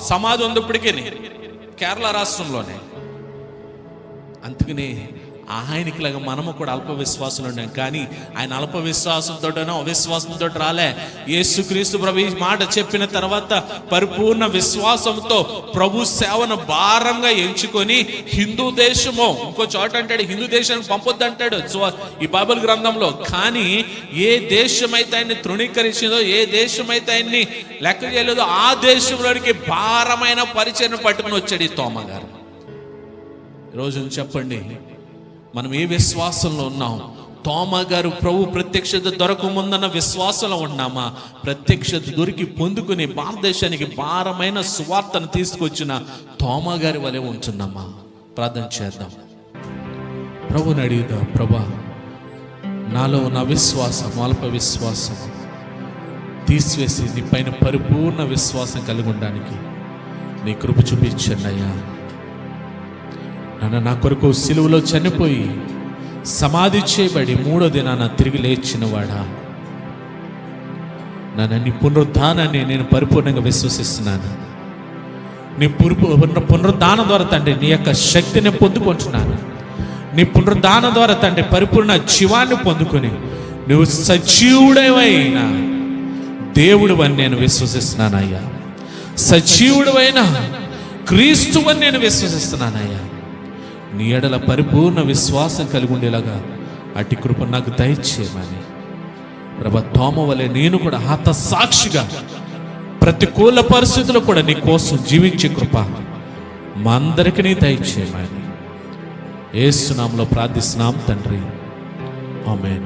సమాధి ఉంది ఇప్పటికీ కేరళ రాష్ట్రంలోనే. అందుకని ఆయనకి లాగా మనము కూడా అల్ప విశ్వాసంలో ఉన్నాం. కానీ ఆయన అల్ప విశ్వాసంతోనో అవిశ్వాసంతో రాలే. యేసుక్రీస్తు ప్రభు ఈ మాట చెప్పిన తర్వాత పరిపూర్ణ విశ్వాసంతో ప్రభు సేవను భారంగా ఎంచుకొని హిందూ దేశము, ఇంకో చోట అంటాడు హిందూ దేశానికి పంపొద్దు అంటాడు ఈ బైబిల్ గ్రంథంలో. కానీ ఏ దేశమైతే ఆయన్ని తృణీకరించిందో, ఏ దేశమైతే ఆయన్ని లెక్క చేయలేదో ఆ దేశంలోనికి భారమైన పరిచయం పట్టుకుని వచ్చాడు ఈ తోమా గారు. ఈరోజు చెప్పండి, మనం ఏ విశ్వాసంలో ఉన్నాం? తోమా గారు ప్రభు ప్రత్యక్షత దొరకముందన్న విశ్వాసంలో ఉన్నామా? ప్రత్యక్షత దొరికి పొందుకుని భారతదేశానికి భారమైన సువార్తను తీసుకొచ్చిన తోమా గారి వలె ఉంటున్నామా? ప్రార్థన చేద్దాం. ప్రభుని అడిగిద్దాం, ప్రభా నాలో ఉన్న విశ్వాసం, అల్ప విశ్వాసం తీసివేసి నీ పైన పరిపూర్ణ విశ్వాసం కలిగి ఉండడానికి నీ కృప చూపించండి అయ్యా. నా కొరకు సిలువలో చనిపోయి సమాధి చేయబడి 3వ దినాన తిరిగి లేచినవాడా, నీ పునరుద్ధానాన్ని నేను పరిపూర్ణంగా విశ్వసిస్తున్నాను. నీ పునరుద్ధానం ద్వారా తండ్రి నీ యొక్క శక్తిని పొందుకుంటున్నాను. నీ పునరుద్ధానం ద్వారా తండ్రి పరిపూర్ణ జీవాన్ని పొందుకొని నువ్వు సజీవుడైన దేవుడు అని నేను విశ్వసిస్తున్నాను అయ్యా. సజీవుడైన క్రీస్తువని నేను విశ్వసిస్తున్నానయ్యా. నీ ఎడల పరిపూర్ణ విశ్వాసం కలిగి ఉండేలాగా అట్టి కృప నాకు దయచేయమని ప్రభు, తోమ వలె నేను కూడా హతసాక్షిగా ప్రతికూల పరిస్థితుల్లో కూడా నీ కోసం జీవించే కృప మా అందరికీ నీ దయచేయమని యేసు నామములో ప్రార్థిస్తున్నాం తండ్రి. ఆమేన్.